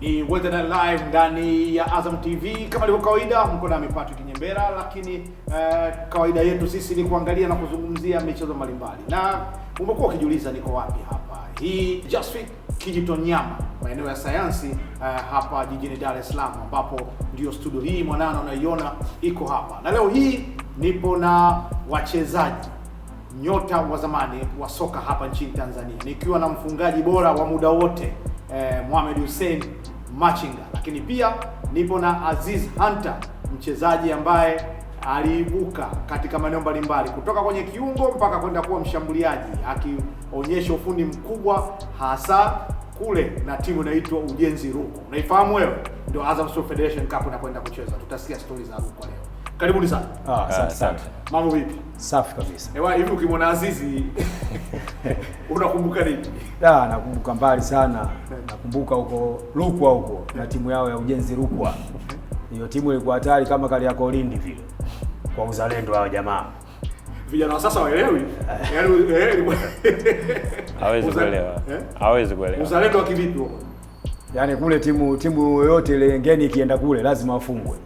Ni Wednesday Night Live ndani ya Azam TV. Kama ilivyo kawaida, mko na Patrick Nyembera, lakini kawaida yetu sisi ni kuangalia na kuzungumzia michezo mbalimbali. Na umekuwa ukijiuliza niko wapi hapa. Hii Just Fit Kijitonyama, maeneo ya sayansi hapa jijini Dar es Salaam, ambapo ndio studio hii mwanana unaiona iko hapa. Na leo hii nipo na wachezaji nyota wa zamani wa soka hapa nchini Tanzania, nikiwa na mfungaji bora wa muda wote Mohamed Hussein Machinga, lakini pia nipo na Aziz Hunter, mchezaji ambaye aliibuka katika maeneo mbalimbali kutoka kwenye kiungo mpaka kwenda kuwa mshambuliaji, akionyesha ufundi mkubwa hasa kule na timu inaitwa Ujenzi Rukwa. Unaifahamu wewe? Ndio Azam Sport Federation Cup unakwenda kucheza. Tutasikia stories za Rukwa leo. Karibuni sana. Asante. Mambo vipi? Safi kabisa. Hivi ukimwona Azizi unakumbuka nini? Nakumbuka mbali sana. Nakumbuka huko Rukwa huko na timu yao ya Ujenzi Rukwa. Hiyo timu ilikuwa hatari kama Kariakoo Lindi vile. Kwa uzalendo wa jamaa. Vijana wa sasa waelewi. Hawezi kuelewa. Hawezi kuelewa. Uzalendo wa kivipi huko? Yaani kule timu yoyote ile ngeni ikienda kule lazima wafungwe.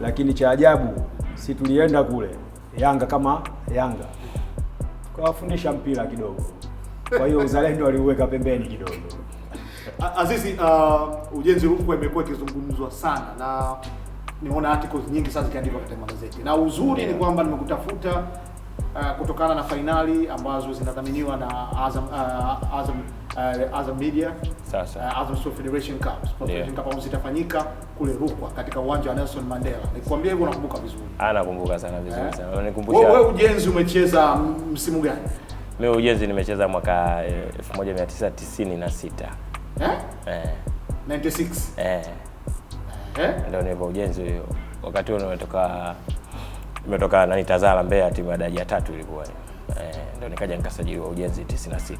Lakini cha ajabu si tulienda kule Yanga kama Yanga tukawafundisha mpira kidogo, kwa hiyo uzalendo aliuweka pembeni kidogo. Azizi, Ujenzi Rukwa imekuwa ikizungumzwa sana na nimeona articles nyingi sana zikiandikwa katika magazeti, na uzuri ni kwamba nimekutafuta kutokana na finali ambazo zinadhaminiwa na Azam Media, sasa Azam Sport Federation Cup. Cup zitafanyika kule Rukwa katika uwanja wa Nelson Mandela. Nikwambia hivyo, nakumbuka vizuri. Nakumbuka sana vizuri sana. Unanikumbusha. Wewe Ujenzi umecheza msimu gani? Mimi Ujenzi nimecheza mwaka 1996. 96. Ndio nipo Ujenzi wakati huo nimetoka nani Tazara Mbeya, timu ya daraja 3 ilikuwa. Ndio nikaja nikasajiliwa Ujenzi 96.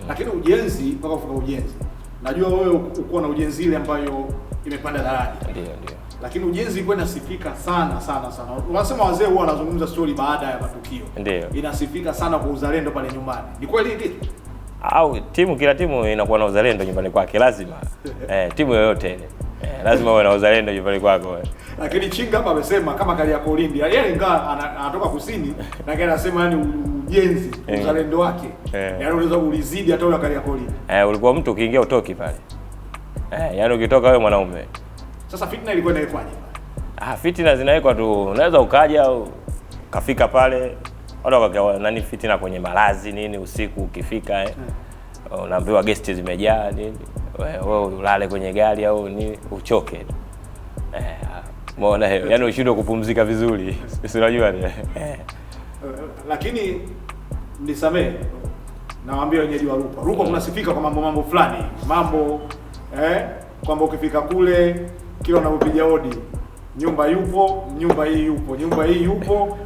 Lakini Ujenzi mpaka kufika Ujenzi, najua wewe uko na Ujenzi ile ambayo imepanda daraja. Ndio. Lakini Ujenzi ilikuwa inasifika sana. Unasema wazee huwa wanazungumza story baada ya matukio. Ndio. Inasifika sana kwa uzalendo pale nyumbani. Ni kweli kitu? Au kila timu inakuwa na uzalendo nyumbani kwake lazima. Timu yoyote ile. Lazima uwe na uzalendo nyumbani kwako. Lakini Chinga hapa amesema kama Kariakoo Lindi. Yeye ingawa anatoka kusini, lakini anasema yani Ujenzi uzalendo wake. Yaani unaweza ulizidi hata ule Kariakoo Lindi. Ulikuwa mtu ukiingia utoki pale. Yaani ukitoka wewe mwanaume. Sasa fitna ilikuwa inaikwaje pale? Fitna zinawekwa tu. Unaweza ukaja ukafika pale. Wala fitna kwenye malazi nini usiku ukifika unaambiwa guest zimejaa nini. Wewe ulale kwenye gari au nini uchoke. Umeona hiyo? Yaani ushindwe kupumzika vizuri. Si unajua ni. Lakini nisamee, nawaambia wenyeji wa Rukwa kunasifika kwa mambo fulani. Kwamba ukifika kule kila unapopiga hodi nyumba yupo, nyumba hii yupo.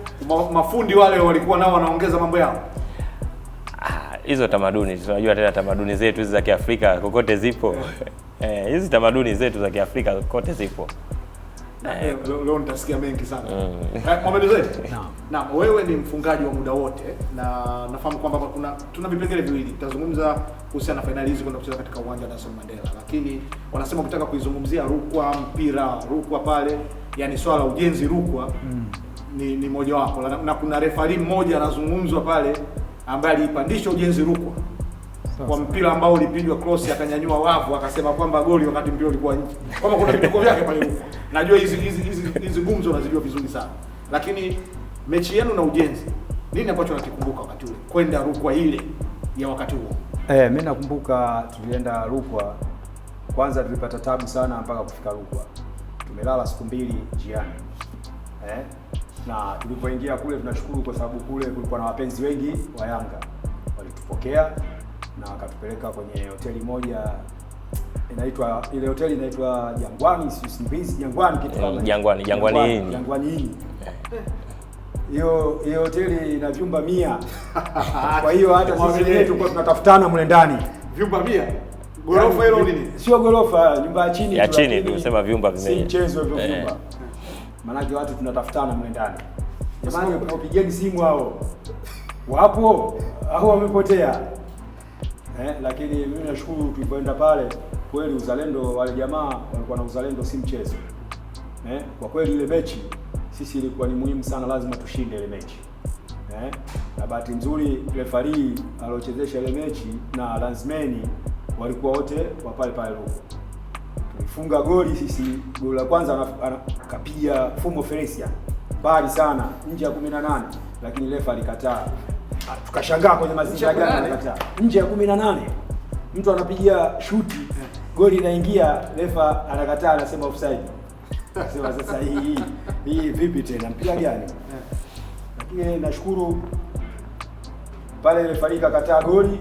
Mafundi wale walikuwa nao wanaongeza mambo yao. Hizo tamaduni, tunajua tena tamaduni zetu hizi za Kiafrika kokote zipo. Hizi tamaduni zetu za Kiafrika kokote zipo. Leo nitasikia mengi sana. Mohamed Hussein. Naam, wewe ni mfungaji wa muda wote na nafahamu kwamba tuna vipengele viwili. Tutazungumza kuhusiana na finali hizi kwenda kucheza katika uwanja wa Nelson Mandela. Lakini wanasema ukitaka kuizungumzia Rukwa, mpira Rukwa pale, yani swala Ujenzi Rukwa ni moja wapo. Na kuna referee mmoja anazungumzwa pale ambaye alipandisha Ujenzi Rukwa kwa mpira ambao ulipigwa cross, akanyanyua wavu, akasema kwamba goli wakati mpira ulikuwa nje. Kama kuna vituko vyake pale Rukwa. Najua hizi gumzo unazijua vizuri sana. Lakini mechi yenu na Ujenzi, nini ambacho unakikumbuka wakati ule kwenda Rukwa ile ya wakati huo? Mimi nakumbuka tulienda Rukwa. Kwanza tulipata tabu sana mpaka kufika Rukwa. Tumelala siku 2 njiani. Na tulipoingia kule tunashukuru kwa sababu kule kulikuwa na wapenzi wengi wa Yanga. Walitupokea na wakatupeleka kwenye hoteli moja ile hoteli inaitwa Jangwani, Simbizi, Jangwani kitu kama Jangwani. Hiyo hoteli ina vyumba 100. Kwa hiyo hata sisi wenyewe tulikuwa tunatafutana mle ndani. Vyumba 100? Gorofa hilo nini? Sio gorofa, nyumba ya chini. Ya chini tunasema vyumba vimeja. Si mchezo hivyo vyumba. Maana watu tunatafutana mle ndani. Jamani, upigeni simu hao. Wapo au wamepotea? Lakini mimi nashukuru tulipoenda pale kweli uzalendo, wale jamaa walikuwa na uzalendo, si mchezo. Kwa kweli ile mechi sisi ilikuwa ni muhimu sana, lazima tushinde ile mechi. Na bahati nzuri referee aliochezesha ile mechi na Lanzmeni walikuwa wote wa pale pale Rukwa. Tulifunga goli sisi, goli la kwanza akapiga Fumo Feresia mbali sana nje ya 18, lakini refa alikataa. Tukashangaa kwenye mazingira gani alikataa. Nje ya 18 mtu anapiga shuti, goli inaingia, refa anakataa, anasema offside. Sema sasa hii vipi tena, mpira gani? Lakini nashukuru pale refa kakataa goli,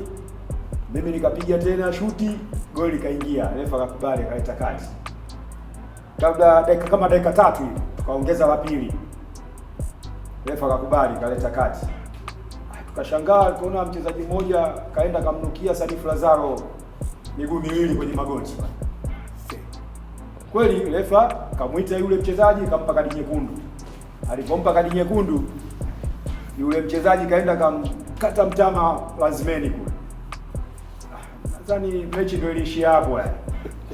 mimi nikapiga tena shuti, goli likaingia, refa akakubali, akaleta kati. Kabla dakika 3 hivi tukaongeza la pili, refa akakubali, kaleta kati. Tukashangaa kuona mchezaji mmoja kaenda kamnukia Sanifu Lazaro miguu miwili kwenye magoti. Kweli refa kamwita yule mchezaji, kampa kadi nyekundu. Alipompa kadi nyekundu, yule mchezaji kaenda kamkata mtama Lanzmeni kule. Nadhani mechi ndio iliishia hapo yani.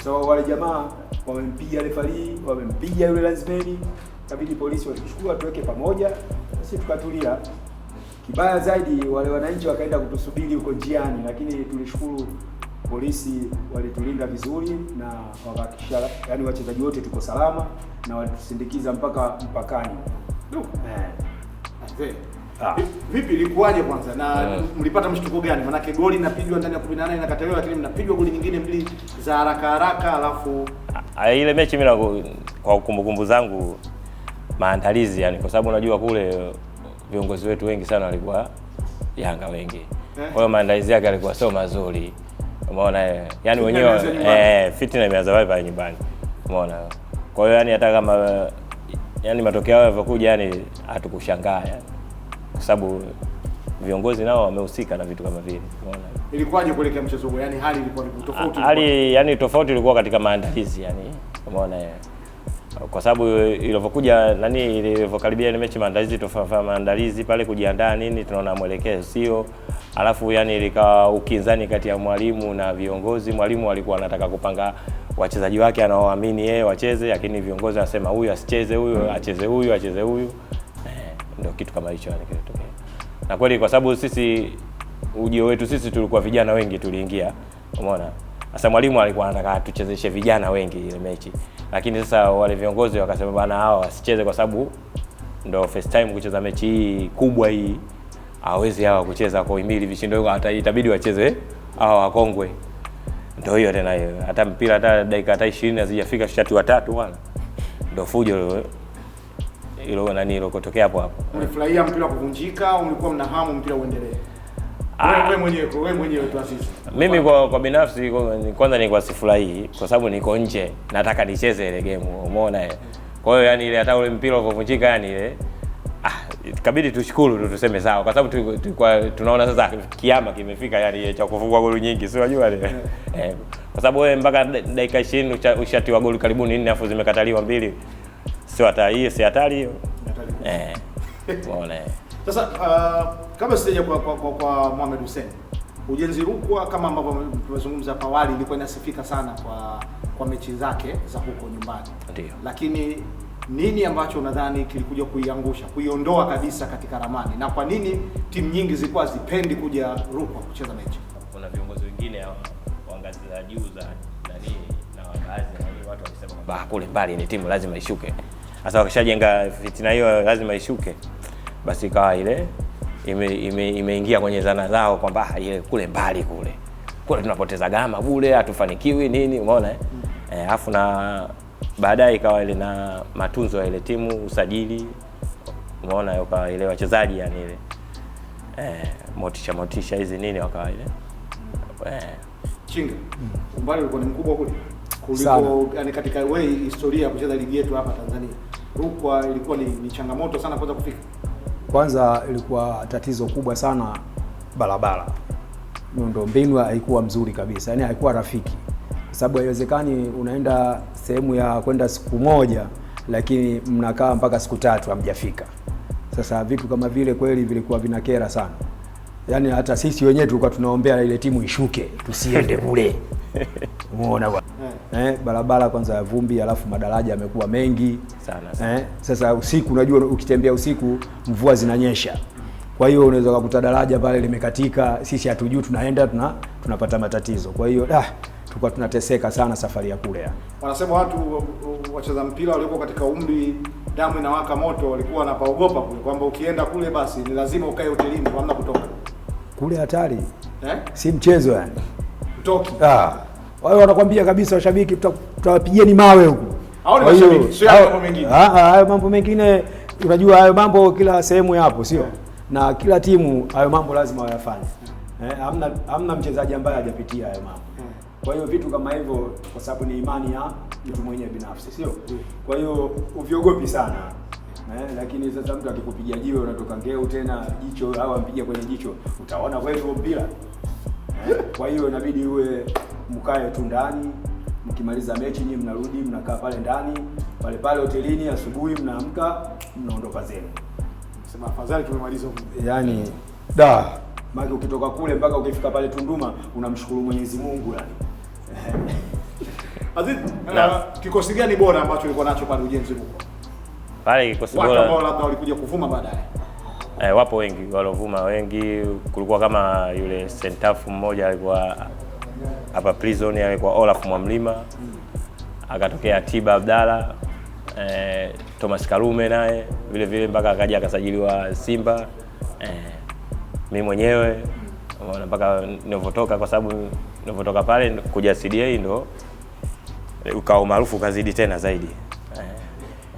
So wale jamaa wamempiga referee, wamempiga yule Lanzmeni, kabidi polisi walichukua tuweke pamoja, sisi tukatulia. Kibaya zaidi wale wananchi wakaenda kutusubiri huko njiani, lakini tulishukuru polisi walitulinda vizuri na wakahakikisha yani wachezaji wote tuko salama na walitusindikiza mpaka mpakani. Vipi ilikuwaje kwanza na mlipata mshtuko gani? Maana goli inapigwa ndani ya 18 inakataliwa, lakini mnapigwa goli nyingine mbili za haraka alafu ile mechi mimi kwa kumbukumbu zangu maandalizi yani, kwa sababu unajua kule viongozi wetu wengi sana walikuwa Yanga wengi. Kwa hiyo maandalizi yake yalikuwa sio mazuri. Umeona yani wenyewe fitna imeanza pale nyumbani. Umeona. Kwa hiyo yani hata kama yani matokeo yao yalivyokuja yani hatukushangaa yani. Kwa sababu viongozi nao wamehusika na vitu kama vile. Umeona. Ilikuwaje kuelekea mchezo huo? Yani hali ilikuwa tofauti. Hali yani tofauti ilikuwa katika maandalizi yani. Umeona. Kwa sababu ilivyokuja ilivyokaribia ile mechi maandalizi pale kujiandaa nini, tunaona mwelekeo sio. Alafu yani ilikawa ukinzani kati ya mwalimu na viongozi. Mwalimu alikuwa anataka kupanga wachezaji wake anaoamini yeye wacheze, lakini viongozi wanasema huyu asicheze, huyu acheze, huyu acheze huyu. Ndio kitu kama hicho yani kilitokea. Na kweli kwa sababu sisi ujio wetu sisi tulikuwa vijana wengi tuliingia. Umeona? Sasa mwalimu alikuwa anataka tuchezeshe vijana wengi ile mechi. Lakini sasa wale viongozi wakasema bana hao wasicheze kwa sababu ndio first time kucheza mechi hii kubwa hii. Hawezi hawa kucheza kwa himili vishindo, hata itabidi wacheze hao wakongwe. Ndio hiyo tena hiyo. Hata mpira hata dakika 20 hazijafika shati watatu wala. Ndio fujo ile hilo kutokea hapo. Ulifurahia mpira kuvunjika au ulikuwa mna hamu mpira uendelee? Wewe mwenyewe tu asisi. Mimi kwa binafsi kwanza nilikuwa sifurahi kwa sababu niko nje, nataka nicheze ile game. Umeona Kwa hiyo yani ile hata ule mpira ulipovunjika yani ile ikabidi tushukuru tu tuseme sawa, kwa sababu tulikuwa tunaona sasa kiama kimefika yani cha kufungwa goli nyingi, si unajua ile. Kwa sababu wewe mpaka dakika 20 ushatiwa goli karibu 4 afu zimekataliwa 2. Sio hata hiyo, si hatari hiyo. Unaona. Sasa kama sija kwa Mohamed Hussein, Ujenzi Rukwa kama ambavyo tumezungumza hapa awali ilikuwa inasifika sana kwa mechi zake za huko nyumbani. Ndio. Lakini nini ambacho unadhani kilikuja kuiangusha, kuiondoa kabisa katika ramani, na kwa nini timu nyingi zilikuwa zipendi kuja Rukwa kucheza mechi? Kuna viongozi wengine wa ngazi za juu za na baadhi ya watu wakisema kwamba kule mbali ni timu lazima ishuke. Sasa wakishajenga fitina hiyo lazima ishuke, basi kawa ile imeingia kwenye zana zao kwamba ile kule mbali kule tunapoteza gama bure, hatufanikiwi nini, umeona alafu na baadaye ikawa ile na matunzo ya ile timu, usajili, umeona kwa ile wachezaji yani ile motisha hizi nini wakawa ile Chinga. Umbali ulikuwa ni mkubwa kuliko yani katika historia ya kucheza ligi yetu hapa Tanzania. Rukwa ilikuwa ni changamoto sana kwanza kufika. Kwanza ilikuwa tatizo kubwa sana barabara. Miundombinu haikuwa mzuri kabisa. Yaani haikuwa rafiki. Kwa sababu haiwezekani unaenda sehemu ya kwenda siku moja lakini mnakaa mpaka siku 3 hamjafika. Sasa vitu kama vile kweli vilikuwa vinakera sana. Yaani hata sisi wenyewe tulikuwa tunaombea ile timu ishuke, tusiende kule. Umeona bwana. Barabara kwanza ya vumbi, alafu madaraja yamekuwa mengi sana. Sasa usiku, unajua ukitembea usiku mvua zinanyesha. Kwa hiyo unaweza kukuta daraja pale limekatika, sisi hatujui, tunaenda tunapata matatizo. Kwa hiyo tulikuwa tunateseka sana safari ya kule. Wanasema watu wacheza mpira walikuwa katika umri damu inawaka moto, walikuwa wanapaogopa kule kwamba ukienda kule basi ni lazima ukae hotelini, hamna kutoka. Kule hatari. Si mchezo yani. Utoki. Wao wanakuambia kabisa washabiki tutawapigieni mawe huko. Hao ni mashabiki, sio mambo mengine. Hayo mambo mengine unajua, hayo mambo kila sehemu yapo, sio? Na kila timu hayo mambo lazima wayafanye. Hamna mchezaji ambaye hajapitia hayo mambo. Kwa hiyo vitu kama hivyo, kwa sababu ni imani ya mtu mwenyewe binafsi, sio? Kwa hiyo uviogopi sana. Lakini sasa mtu akikupigia jiwe unatoka ngeu tena jicho au ampige kwenye jicho, utaona kweli huo mpira. Kwa hiyo inabidi uwe mkae tu ndani, mkimaliza mechi nyinyi mnarudi mnakaa pale ndani, pale hotelini, asubuhi mnaamka mnaondoka zenu. Sema afadhali tumemaliza huko. Yaani maana ukitoka kule mpaka ukifika pale Tunduma unamshukuru Mwenyezi Mungu yani. Aziz, kikosi gani bora ambacho ulikuwa nacho pale Ujenzi huko? Pale kikosi bora. Watu ambao labda walikuja kuvuma baadaye. Wapo wengi walovuma wengi. Kulikuwa kama yule Sentafu mmoja alikuwa hapa Prison, alikuwa Olaf Mwamlima. Akatokea Tiba Abdalla, Thomas Karume naye vile mpaka akaja akasajiliwa Simba. Mimi mwenyewe mpaka nilipotoka, kwa sababu nilipotoka pale kuja CDA ndo ukao maarufu kazidi tena zaidi.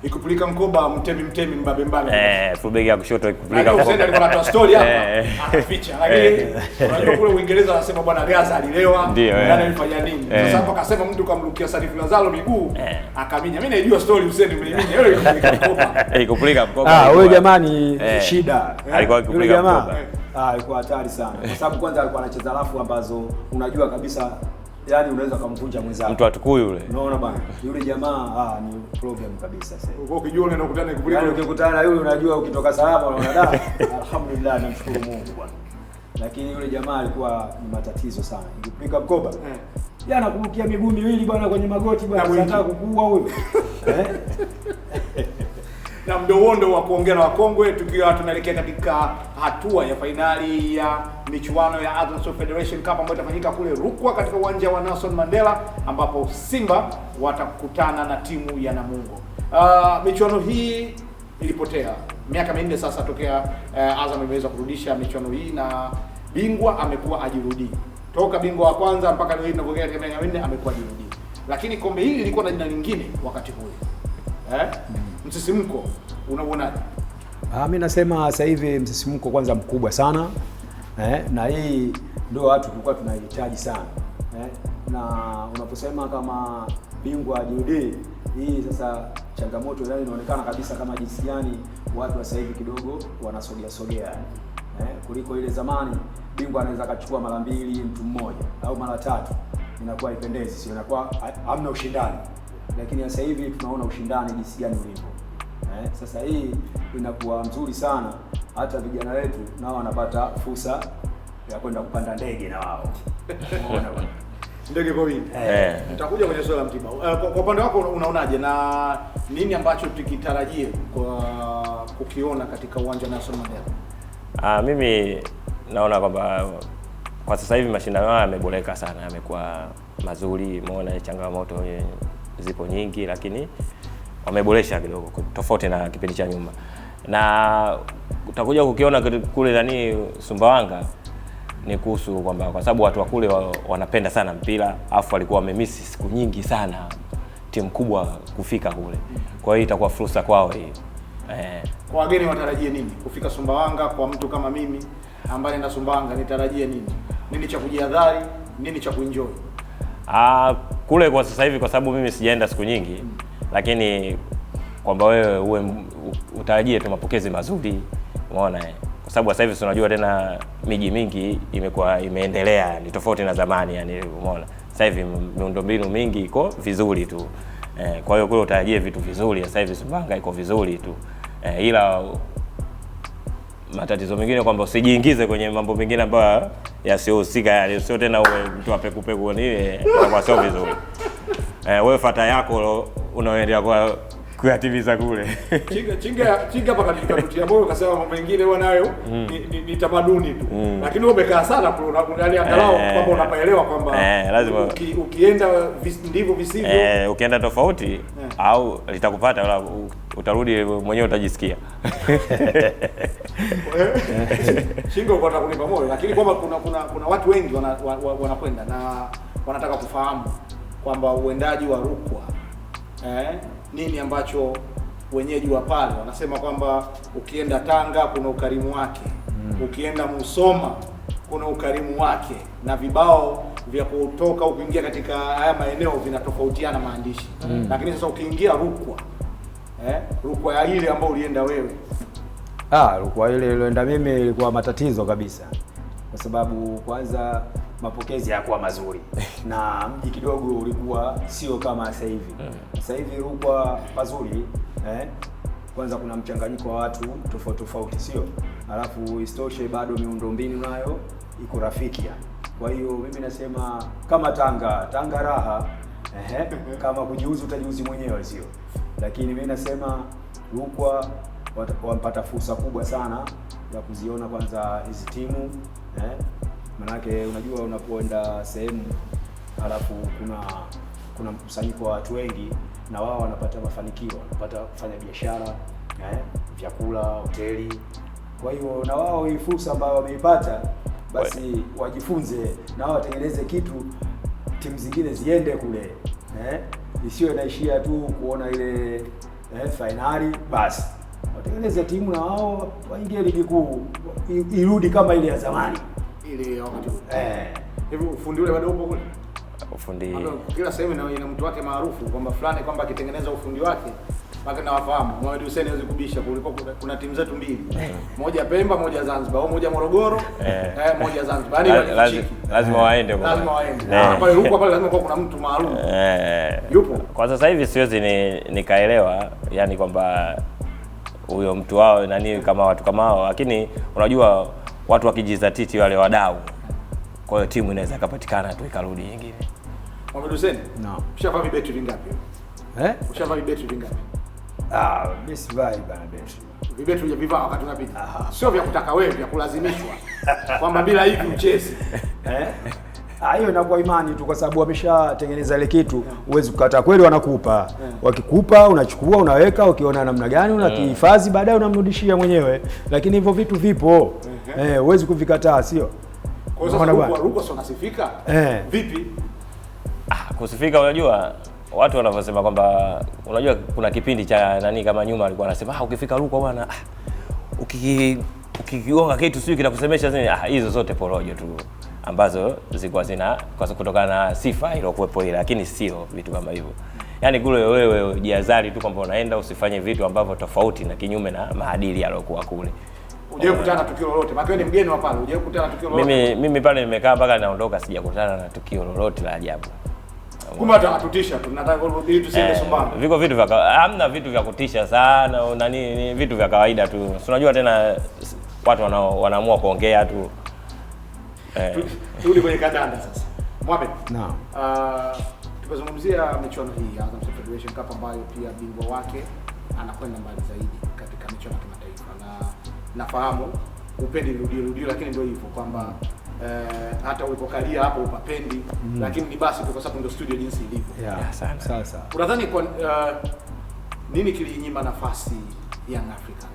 Ikupulika mkoba mtemi mbabe. Fullback ya kushoto ikupulika mkoba. Ndio alikuwa anatoa story hapa. Akaficha. Lakini unajua kule Uingereza wanasema bwana Gaza alilewa, na alifanya nini? Sasa hapo akasema mtu kamrukia Sarifu Lazalo miguu, akaminya. Mimi naijua story Hussein umeniaminya. Wewe ikupulika mkoba. Ikupulika mkoba. Wewe jamani, shida. Alikuwa ikupulika mkoba. Alikuwa hatari sana. Kwa sababu kwanza alikuwa anacheza rafu ambazo unajua kabisa yani unaweza kumvunja mwenzako. Mtu atukui yule. Unaona bana. Yule jamaa ni problem kabisa sasa. Ukijua unaenda kukutana ikupulika. Yani ukikutana na yule unajua ukitoka salama unaona alhamdulillah, namshukuru Mungu bwana. Lakini yule jamaa alikuwa ni matatizo sana. Ikupulika mkoba. Yana kurukia miguu miwili bwana kwenye magoti bwana, anataka kukua huyo. Na mdowondo wa kuongea na wakongwe, tukiwa tunaelekea katika hatua ya fainali ya michuano ya Azam Soft Federation Cup ambayo itafanyika kule Rukwa katika uwanja wa Nelson Mandela, ambapo Simba watakutana na timu ya Namungo. Michuano hii ilipotea miaka minne sasa tokea Azam imeweza kurudisha michuano hii, na bingwa amekuwa ajirudi. Toka bingwa wa kwanza mpaka leo tunavyoelekea katika miaka minne amekuwa ajirudi. Lakini kombe hili lilikuwa na jina lingine wakati huo. Msisimko unauonaje? Mimi nasema sasa hivi msisimko kwanza mkubwa sana. Na hii ndio watu tulikuwa tunahitaji sana. Na unaposema kama bingwa ajirudi, hii sasa changamoto yani inaonekana kabisa kama jinsi gani watu wa sasa hivi kidogo wanasogea. Kuliko ile zamani bingwa anaweza akachukua mara mbili mtu mmoja au mara tatu, inakuwa haipendezi, sio? Inakuwa hamna ushindani. Lakini sasa hivi tunaona ushindani jinsi gani ulivyo. Sasa hii inakuwa nzuri sana, hata vijana wetu nao wanapata fursa ya kwenda kupanda ndege na wao. Unaona bwana. Ndege kwa wingi. Tutakuja kwenye swala la Mtibwa. Kwa upande wako unaonaje, na nini ambacho tukitarajie kwa kukiona katika uwanja wa Nelson Mandela? Mimi naona kwamba kwa sasa hivi mashindano haya yameboreka sana, yamekuwa mazuri. Umeona changamoto zipo nyingi, lakini wameboresha kidogo tofauti na kipindi cha nyuma. Na utakuja kukiona kule Sumbawanga ni kuhusu kwamba kwa sababu watu wa kule wanapenda sana mpira, afu walikuwa wamemisi siku nyingi sana timu kubwa kufika kule. Kwa hiyo itakuwa fursa kwao hii. Kwa wageni watarajie nini kufika Sumbawanga? Kwa mtu kama mimi ambaye naenda Sumbawanga nitarajie nini? Nini cha kujihadhari, nini cha kuenjoy? Kule kwa sasa hivi, kwa sababu mimi sijaenda siku nyingi, lakini kwamba wewe utarajie tu mapokezi mazuri. Umeona kwa sababu sasa hivi tunajua tena miji mingi imeendelea, ni tofauti na zamani yani. Umeona sasa hivi miundombinu mingi iko vizuri tu. Kwa hiyo kule utarajie vitu vizuri. Sasa hivi Sumbawanga iko vizuri tu. Ila matatizo mengine kwamba usijiingize kwenye mambo mengine ambayo yasiyohusika, yani sio tena uwe mtu wa pekupeku nini, kwa sio vizuri. Wewe fata yako unaendelea kwa kuyatimiza kule. Chinga hapa katika tutia moyo kasema mambo mengine wewe nayo ni tamaduni tu. Lakini wewe umekaa sana tu yani angalau kwamba unapaelewa kwamba lazima ukienda ndivyo visivyo. Ukienda tofauti au litakupata wala utarudi mwenyewe utajisikia. Chinga uko nataka kunipa moyo, lakini kwamba kuna watu wengi wanakwenda na wanataka kufahamu kwamba uendaji wa Rukwa nini ambacho wenyeji wa pale wanasema kwamba ukienda Tanga kuna ukarimu wake, ukienda Musoma kuna ukarimu wake, na vibao vya kutoka ukiingia katika haya maeneo vinatofautiana maandishi. Lakini sasa ukiingia Rukwa Rukwa ya ile ambayo ulienda wewe, Rukwa ile ilienda mimi ilikuwa matatizo kabisa, kwa sababu kwanza mapokezi hayakuwa mazuri na mji kidogo ulikuwa sio kama sasa hivi. Sasa hivi Rukwa pazuri, kwanza kuna mchanganyiko wa watu tofauti sio, alafu istoshe bado miundombinu nayo iko rafiki. Kwa hiyo mimi nasema kama Tanga raha, kama kujiuzi utajiuzi mwenyewe sio, lakini mimi nasema Rukwa wampata fursa kubwa sana ya kuziona kwanza hizi timu manake unajua unapoenda sehemu alafu kuna mkusanyiko wa watu wengi na wao wanapata mafanikio, wanapata kufanya biashara, vyakula, hoteli. Kwa hiyo na wao hii fursa ambayo wameipata basi wajifunze na wao watengeneze kitu, timu zingine ziende kule, isiwe naishia tu kuona ile finali basi. Watengeneze timu na wao waingie ligi kuu, irudi kama ile ya zamani. Ile wakati hivi ufundi ule bado upo kule. Ufundi kila sehemu ina mtu wake maarufu kwamba fulani kwamba akitengeneza ufundi wake mpaka nawafahamu. Mohamed Hussein hawezi kubisha, kulikuwa kuna timu zetu mbili. Moja Pemba, moja Zanzibar, au moja Morogoro, moja Zanzibar. Yaani lazima waende huko. Lazima waende. Pale huko pale lazima kuna mtu maalum. Yupo. Kwa sasa hivi siwezi nikaelewa yani kwamba huyo mtu wao nani kama watu kama hao, lakini unajua watu wakijizatiti wale wadau, kwa hiyo timu inaweza kupatikana tu ikarudi nyingine. Mohamed Hussein, ushavaa vibeti vingapi? Ushavaa vibeti vingapi? Mimi sivai bana beti. Vibeti hujavivaa wakati unapita. Sio vya kutaka wewe, vya kulazimishwa. Kwamba bila hivi uchezi. Hiyo inakuwa imani tu, kwa sababu wameshatengeneza ile kitu, huwezi kukataa. Kweli wanakupa, wakikupa unachukua unaweka, ukiona namna gani unakihifadhi, baadaye unamrudishia mwenyewe. Lakini hivyo vitu vipo, huwezi kuvikataa, sio? Kwa sababu Rukwa sio nasifika. Vipi? Kusifika, unajua watu wanavyosema kwamba unajua kuna kipindi cha nani kama nyuma alikuwa anasema ukifika Rukwa bwana ukigonga kitu sio kinakusemesha zini. Hizo zote porojo tu ambazo zilikuwa zina kwa kutokana na sifa iliyokuwepo ile, lakini sio vitu kama hivyo. Yaani kule wewe jihadhari tu kwamba unaenda usifanye vitu ambavyo tofauti na kinyume na maadili yaliyokuwa kule. Unje kukutana na tukio lolote? Maana ni mgeni wa pale. Unje kukutana na tukio lolote? Mimi pale nimekaa mpaka naondoka sijakutana na tukio lolote la ajabu. Kumbe atatutisha tu, nataka ili tusiende Sumbawanga. Viko vitu vya hamna vitu vya kutisha sana na ni vitu vya kawaida tu. Unajua tena watu wanaamua kuongea tu. Turudi kwenye kandanda sasa. Mohamed. Naam. Tukazungumzia michuano hii ya Azam Federation Cup ambayo pia bingwa wake anakwenda mbali zaidi katika michuano ya kimataifa, na nafahamu upendi rudi, lakini ndio hivyo kwamba hata ulipokalia hapo upapendi, lakini ni basi kwa sababu ndio studio jinsi ilivyo. Sasa unadhani kwa nini kilinyima nafasi Young Africans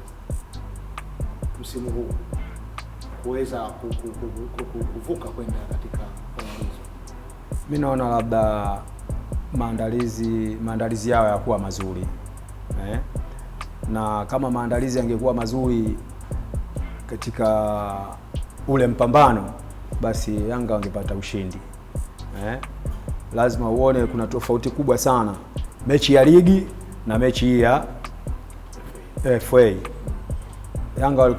msimu huu kuweza kuvuka kwenda katika hizo? Mimi naona labda maandalizi yao yakuwa mazuri, na kama maandalizi yangekuwa mazuri katika ule mpambano, basi Yanga wangepata ushindi. Lazima uone kuna tofauti kubwa sana mechi ya ligi na mechi ya FA. Yanga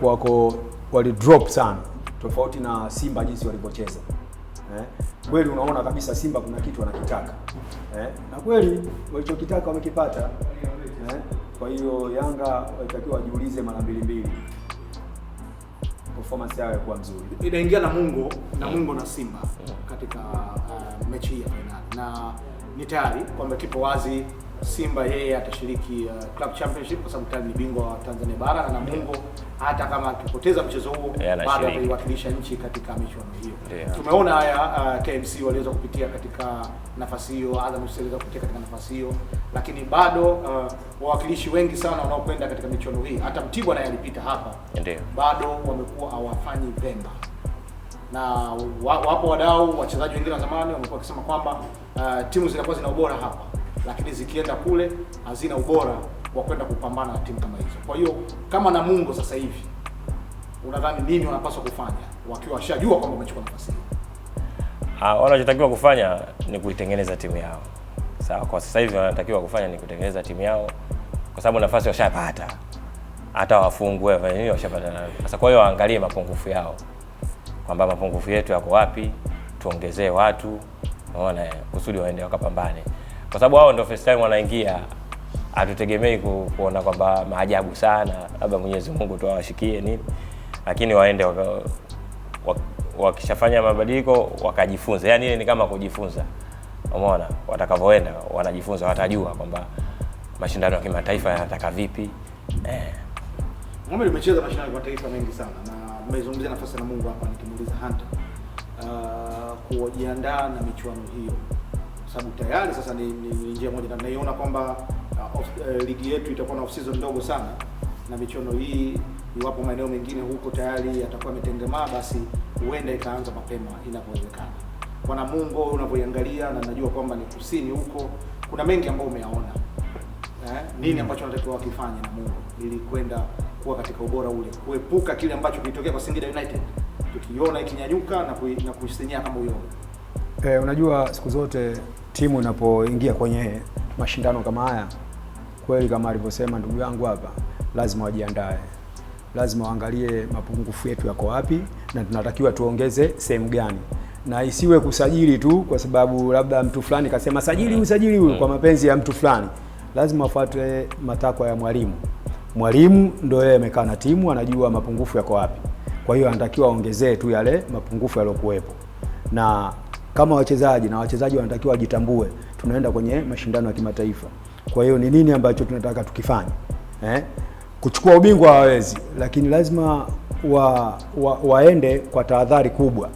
wali drop sana, tofauti na Simba jinsi walivyocheza. Kweli unaona kabisa Simba kuna kitu wanakitaka. Na kweli walichokitaka wamekipata. Kwa hiyo Yanga walitakiwa wajiulize mara mbili. performance yao ilikuwa nzuri. Inaingia Namungo na Simba katika mechi hii ya finali, na ni tayari kwamba kipo wazi Simba yeye atashiriki Club Championship kwa sababu tayari ni bingwa wa Tanzania bara, na Namungo hata kama akipoteza mchezo huo bado ataiwakilisha nchi katika michuano hiyo. Tumeona haya KMC waliweza kupitia katika nafasi hiyo, Azam FC waliweza kupitia katika nafasi hiyo, lakini bado wawakilishi wengi sana wanaokwenda katika michuano hii, hata Mtibwa naye alipita hapa, bado wamekuwa hawafanyi vema. Na wapo wadau, wachezaji wengine wa zamani wamekuwa wakisema kwamba timu zinakuwa zina ubora hapa, lakini zikienda kule hazina ubora wa kwenda kupambana na timu kama hizo. Kwa hiyo kama Namungo sasa hivi, unadhani nini wanapaswa kufanya wakiwa washajua kwamba wamechukua nafasi hii? Wanachotakiwa kufanya ni kuitengeneza timu yao. Sawa, kwa sasa hivi wanatakiwa kufanya ni kutengeneza timu yao, kwa sababu nafasi washapata. Hata wafungwe wafanye nini washapata. Sasa kwa hiyo waangalie mapungufu yao, kwamba mapungufu yetu yako wapi, tuongezee watu, unaona, kusudi waende wakapambane. Kwa sababu hao ndio first time wanaingia, hatutegemei kuona kwamba maajabu sana, labda Mwenyezi Mungu tu awashikie nini, lakini waende wakishafanya mabadiliko wakajifunza. Yaani ile ni kama kujifunza. Umeona? Watakavyoenda wanajifunza, watajua kwamba mashindano ya kimataifa yanataka vipi. Mimi nimecheza mashindano ya kimataifa mengi sana, na nimezungumzia nafasi ya Mungu hapa nikimuuliza Hunter kujiandaa na michuano hiyo. Sababu tayari sasa ni njia moja, na naiona kwamba ligi yetu itakuwa na off season ndogo sana, na michuano hii iwapo maeneo mengine huko tayari yatakuwa yametengemaa, basi huenda ikaanza mapema inapowezekana. Kwa Namungo unapoiangalia, na najua kwamba ni kusini huko, kuna mengi ambayo umeyaona. Nini ambacho wanatakiwa wakifanye Namungo ili kwenda kuwa katika ubora ule, kuepuka kile ambacho kilitokea kwa Singida United, tukiona ikinyanyuka na kuisinyia kama huyo? Unajua siku zote timu inapoingia kwenye mashindano kama haya, kweli kama alivyosema ndugu yangu hapa, lazima wajiandae. Lazima waangalie mapungufu yetu yako wapi na tunatakiwa tuongeze sehemu gani. Na isiwe kusajili tu kwa sababu labda mtu fulani kasema usajili huyu kwa mapenzi ya mtu fulani. Lazima wafuate matakwa ya mwalimu. Mwalimu ndio yeye amekaa na timu, anajua mapungufu yako wapi. Kwa hiyo anatakiwa aongezee tu yale mapungufu yaliyokuwepo. Na kama wachezaji wanatakiwa wajitambue, tunaenda kwenye mashindano ya kimataifa. Kwa hiyo ni nini ambacho tunataka tukifanye? Kuchukua ubingwa hawezi, lakini lazima waende kwa tahadhari kubwa.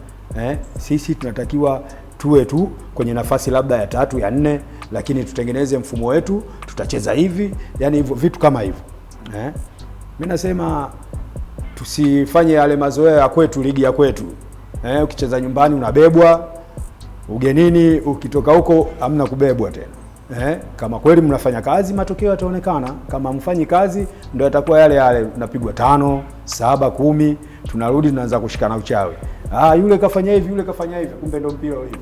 Sisi tunatakiwa tuwe tu kwenye nafasi labda ya 3 ya 4, lakini tutengeneze mfumo wetu, tutacheza hivi, yani hivyo vitu kama hivyo. Mimi nasema tusifanye yale mazoea ya kwetu, ligi ya kwetu. Ukicheza nyumbani unabebwa, ugenini ukitoka huko hamna kubebwa tena. Kama kweli mnafanya kazi, matokeo yataonekana. Kama mfanyi kazi, ndio yatakuwa yale tunapigwa 5, 7, 10, tunarudi tunaanza kushikana uchawi. Yule kafanya hivi, yule kafanya hivi, kumbe ndio mpira ulivyo.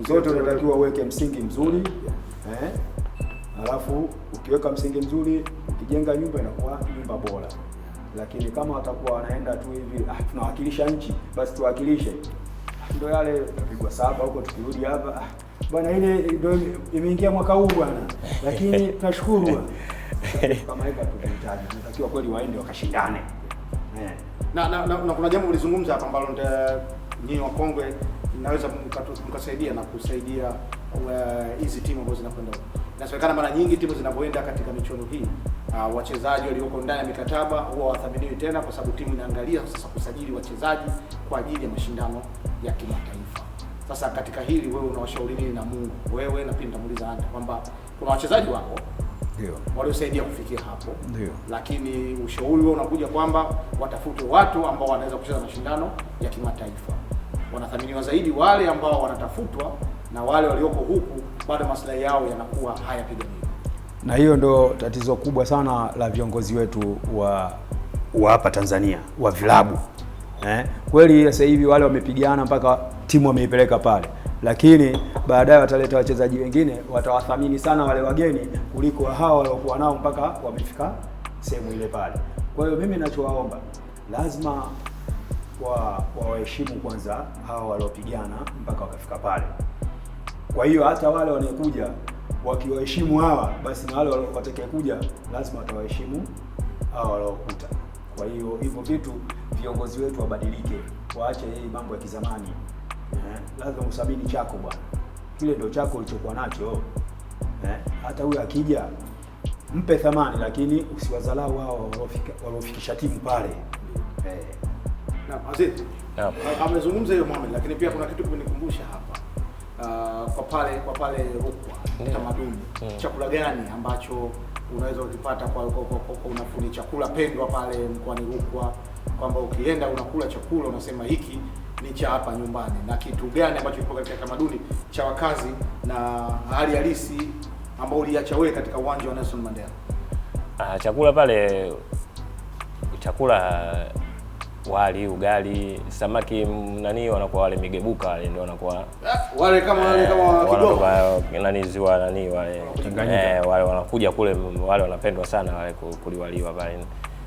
Zote unatakiwa uweke msingi mzuri. Alafu ukiweka msingi mzuri, ukijenga nyumba inakuwa nyumba bora. Lakini kama watakuwa wanaenda tu hivi, tunawakilisha nchi, basi tuwakilishe. Ndio yale tutapigwa 7 huko, tukirudi hapa bwana ile ndio imeingia mwaka huu bwana. Lakini tunashukuru kama hivyo tutahitaji. Tunatakiwa kweli waende wakashindane. Na kuna jambo ulizungumza hapa ambalo nyinyi wakongwe naweza mkasaidia na kusaidia hizi timu ambazo zinakwenda. Inasemekana mara nyingi timu zinapoenda katika michuano hii, wachezaji walioko ndani ya mikataba huwa wathaminiwi tena, kwa sababu timu inaangalia sasa kusajili wachezaji kwa ajili ya mashindano ya kimataifa. Sasa katika hili wewe unawashauri nini Namungo? Wewe na pia nitamuuliza Hunter kwamba kuna wachezaji wako waliosaidia kufikia hapo. Lakini ushauri wewe unakuja kwamba watafute watu ambao wanaweza kucheza mashindano ya kimataifa. Wanathaminiwa zaidi wale ambao wanatafutwa, na wale walioko huku bado maslahi yao yanakuwa hayapiganiwi. Na hiyo ndo tatizo kubwa sana la viongozi wetu wa hapa Tanzania, wa vilabu. Kweli sasa hivi wale wamepigana mpaka timu wameipeleka pale, lakini baadaye wataleta wachezaji wengine, watawathamini sana wale wageni kuliko hao waliokuwa nao mpaka wamefika sehemu ile pale. Kwa hiyo mimi ninachowaomba, lazima waheshimu kwanza hao waliopigana mpaka wakafika pale. Kwa hiyo hata wale wanaokuja wakiwaheshimu hawa, basi na wale watakayekuja lazima watawaheshimu hao waliokuta. Kwa hiyo hivyo vitu viongozi wetu wabadilike, waache hii mambo ya kizamani. Lazima usabini chako bwana, kile ndio chako ulichokuwa nacho. Hata huyu akija mpe thamani, lakini usiwadharau wao waliofikisha timu pale. Naam, Aziz. Naam. Amezungumza hiyo Mohamed, lakini pia kuna kitu kimenikumbusha hapa. Kwa pale Rukwa, tamaduni. Chakula gani ambacho unaweza ukipata kwa unafuni chakula pendwa pale mkoani Rukwa, kwamba ukienda unakula chakula unasema hiki ni cha hapa nyumbani, na kitu gani ambacho kipo katika tamaduni cha wakazi na hali halisi ambao uliacha wewe katika uwanja wa Nelson Mandela? Chakula pale, chakula wali, ugali, samaki nani wanakuwa wale migebuka wale ndio wanakuwa wale kama Kigoma nani ziwa nani wale wale wanakuja kule, wale wanapendwa sana wale kuliwaliwa pale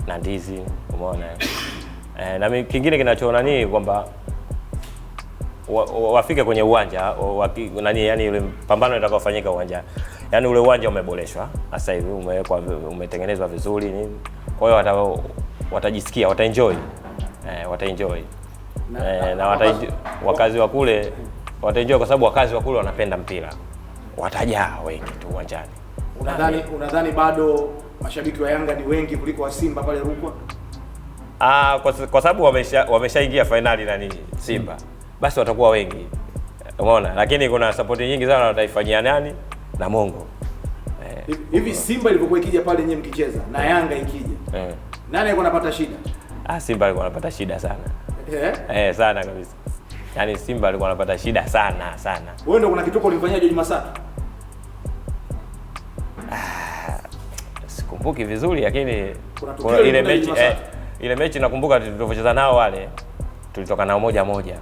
na ndizi, umeona. Na kingine kinacho nani kwamba wafike kwenye uwanja nani, yani ile pambano litakayofanyika uwanja, yani ule uwanja umeboreshwa sasa hivi, umetengenezwa vizuri nini, kwa hiyo watajisikia, wataenjoy wakazi wa kule wataenjoy, kwa sababu wakazi wa kule wanapenda mpira, watajaa wengi tu uwanjani. Unadhani bado mashabiki wa Yanga ni wengi kuliko wa Simba pale Rukwa? Kwa sababu wameshaingia finali nani Simba, basi watakuwa wengi, umeona. Lakini kuna support nyingi sana wataifanyia nani na Mungu. Hivi Simba ilipokuwa ikija pale nyewe mkicheza na Yanga ikija, nani alikuwa anapata shida? Simba alikuwa anapata shida sana. Sana kabisa. Yaani Simba alikuwa anapata shida sana. Wewe ndio kuna kituko ulimfanyia George Masatu? Sikumbuki vizuri, lakini ile mechi nakumbuka tulivyocheza nao wale, tulitoka nao 1-1.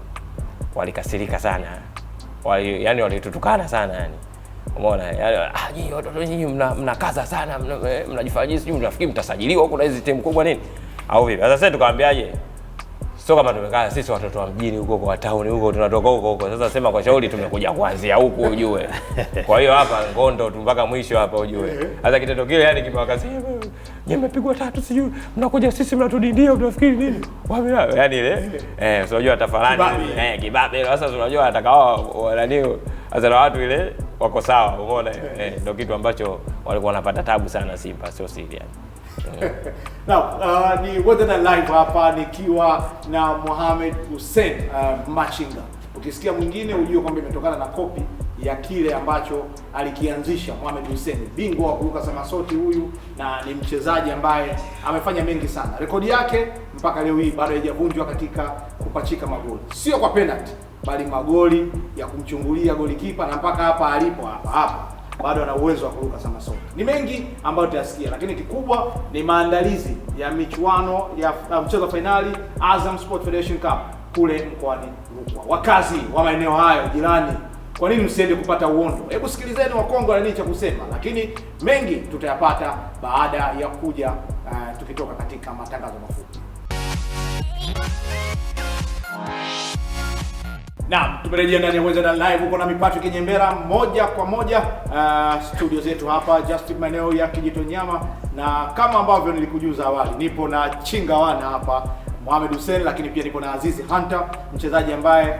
Walikasirika sana. Yaani walitutukana sana yani. Umeona? Nyinyi watoto nyinyi mnakaza sana, mnajifanyia sijui mnafikiri mtasajiliwa huko na hizi timu kubwa nini? Au vipi? Sasa sasa tukamwambiaje? Sio kama tumekaa sisi watoto wa mjini huko kwa town huko, tunatoka huko. Sasa sema kwa shauri tumekuja kuanzia huku ujue. Kwa hiyo hapa ngondo tu mpaka mwisho hapa ujue. Sasa kitendo kile yani kimewakazia, nyinyi mmepigwa 3 sijui mnakuja sisi mnatudindia tunafikiri nini? Yaani ile unajua tafalani kibabe. Sasa unajua atakao nani sasa watu ile wako sawa, umeona. Ndio kitu ambacho walikuwa wanapata tabu sana Simba, sio siri yani. Now, ni Wednesday Live hapa nikiwa na Mohamed Hussein Machinga. Ukisikia mwingine ujue kwamba imetokana na kopi ya kile ambacho alikianzisha Mohamed Hussein, bingwa wa kuruka samasoti huyu, na ni mchezaji ambaye amefanya mengi sana. Rekodi yake mpaka leo hii bado haijavunjwa katika kupachika magoli, sio kwa penalty, bali magoli ya kumchungulia golikipa, na mpaka hapa alipo hapa bado ana uwezo wa kuruka samasoti. Ni mengi ambayo tutasikia, lakini kikubwa ni maandalizi ya michuano ya mchezo wa finali Azam Sport Federation Cup kule mkoani Rukwa. Wakazi wa maeneo hayo jirani, kwa nini msiende kupata uondo? Hebu sikilizeni Wakongo na nini cha kusema, lakini mengi tutayapata baada ya kuja tukitoka katika matangazo mafupi. Naam, tumerejea ndani ya Wednesday Live huko na Patrick Kinyembera moja kwa moja studio zetu hapa just maeneo ya Kijitonyama, na kama ambavyo nilikujuza awali, nipo na Chingawana hapa Mohamed Hussein, lakini pia nipo na Azizi Hunter, mchezaji ambaye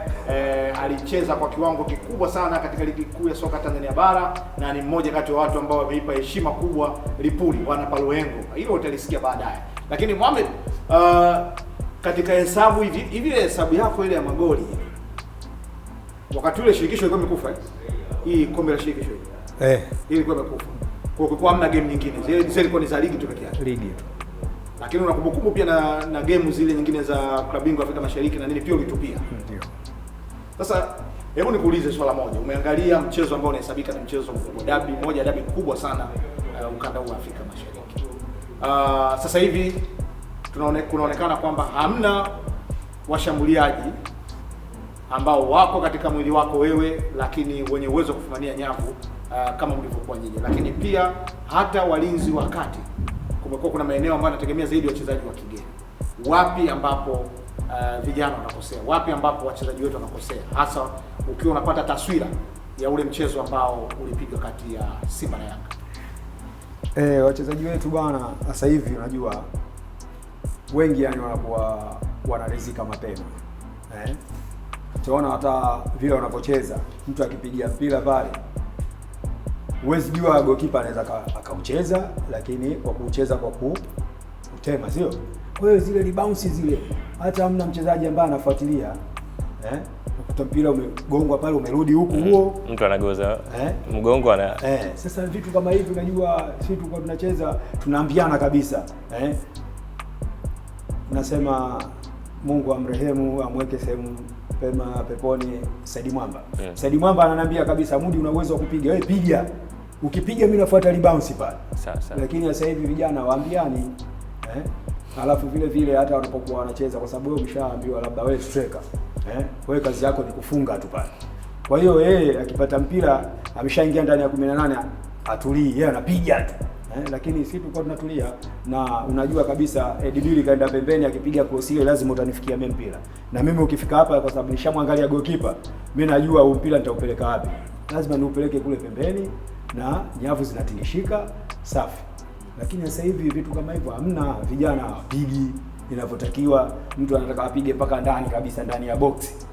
alicheza kwa kiwango kikubwa sana katika ligi kuu ya soka Tanzania bara, na ni mmoja kati ya watu ambao wameipa heshima kubwa Lipuli wana Paluengo. Hilo utalisikia baadaye. Lakini Mohamed, katika hesabu hivi hesabu yako ile ya magoli, wakati ule shirikisho ilikuwa imekufa hii kombe la shirikisho hii. Hii ilikuwa imekufa. Kwa hiyo hamna game nyingine. Zile zilikuwa ni za ligi tu pekee yake. Ligi tu. Lakini unakumbukumbu pia na game zile nyingine za klabu bingwa Afrika Mashariki na nini pia ulitupia. Ndio. Sasa hebu nikuulize swala moja. Umeangalia mchezo ambao unahesabika ni mchezo mkubwa, dabi kubwa sana ukanda wa Afrika Mashariki. Sasa hivi kunaonekana kwamba hamna washambuliaji ambao wako katika mwili wako wewe, lakini wenye uwezo kufumania nyavu kama mlivyokuwa nyinyi. Lakini pia hata walinzi wa kati, kumekuwa kuna maeneo ambayo yanategemea zaidi wachezaji wa kigeni. Wapi ambapo vijana wanakosea? Wapi ambapo wachezaji wetu wanakosea? Hasa ukiwa unapata taswira ya ule mchezo ambao ulipigwa kati ya Simba na Yanga. Wachezaji wetu bwana, sasa hivi unajua wengi yani wanakuwa wanarizika mapema. Tunaona hata vile wanapocheza, mtu akipigia mpira pale, huwezi jua goalkeeper anaweza akaucheza, lakini kwa kucheza kwa kutema, sio? Kwa hiyo zile rebounds zile hata hamna mchezaji ambaye anafuatilia. Ukuta mpira umegongwa pale, umerudi huku huo, mtu anagoza mgongo ana sasa vitu kama hivi unajua sisi tulikuwa tunacheza tunaambiana kabisa. Nasema Mungu amrehemu, amweke sehemu pema peponi Saidi Mwamba. Saidi Mwamba ananiambia kabisa, Mudi una uwezo wa kupiga, wewe piga. Ukipiga mimi nafuata rebounds pale. Sasa. Lakini sasa hivi vijana waambiani. Alafu vile vile hata wanapokuwa wanacheza, kwa sababu wewe umeshaambiwa labda wewe striker. Wewe kazi yako ni kufunga tu pale. Kwa hiyo yeye akipata mpira ameshaingia ndani ya 18 atulii, yeye anapiga tu. Lakini sisi tulikuwa tunatulia, na unajua kabisa Edibili kaenda pembeni, akipiga cross ile lazima utanifikia mimi mpira. Na mimi ukifika hapa, kwa sababu nishamwangalia goalkeeper, mimi najua huu mpira nitaupeleka wapi. Lazima niupeleke kule pembeni na nyavu zinatingishika safi. Lakini sasa hivi vitu kama hivyo hamna, vijana hawapigi inavyotakiwa. Mtu anataka apige mpaka ndani kabisa, ndani ya box.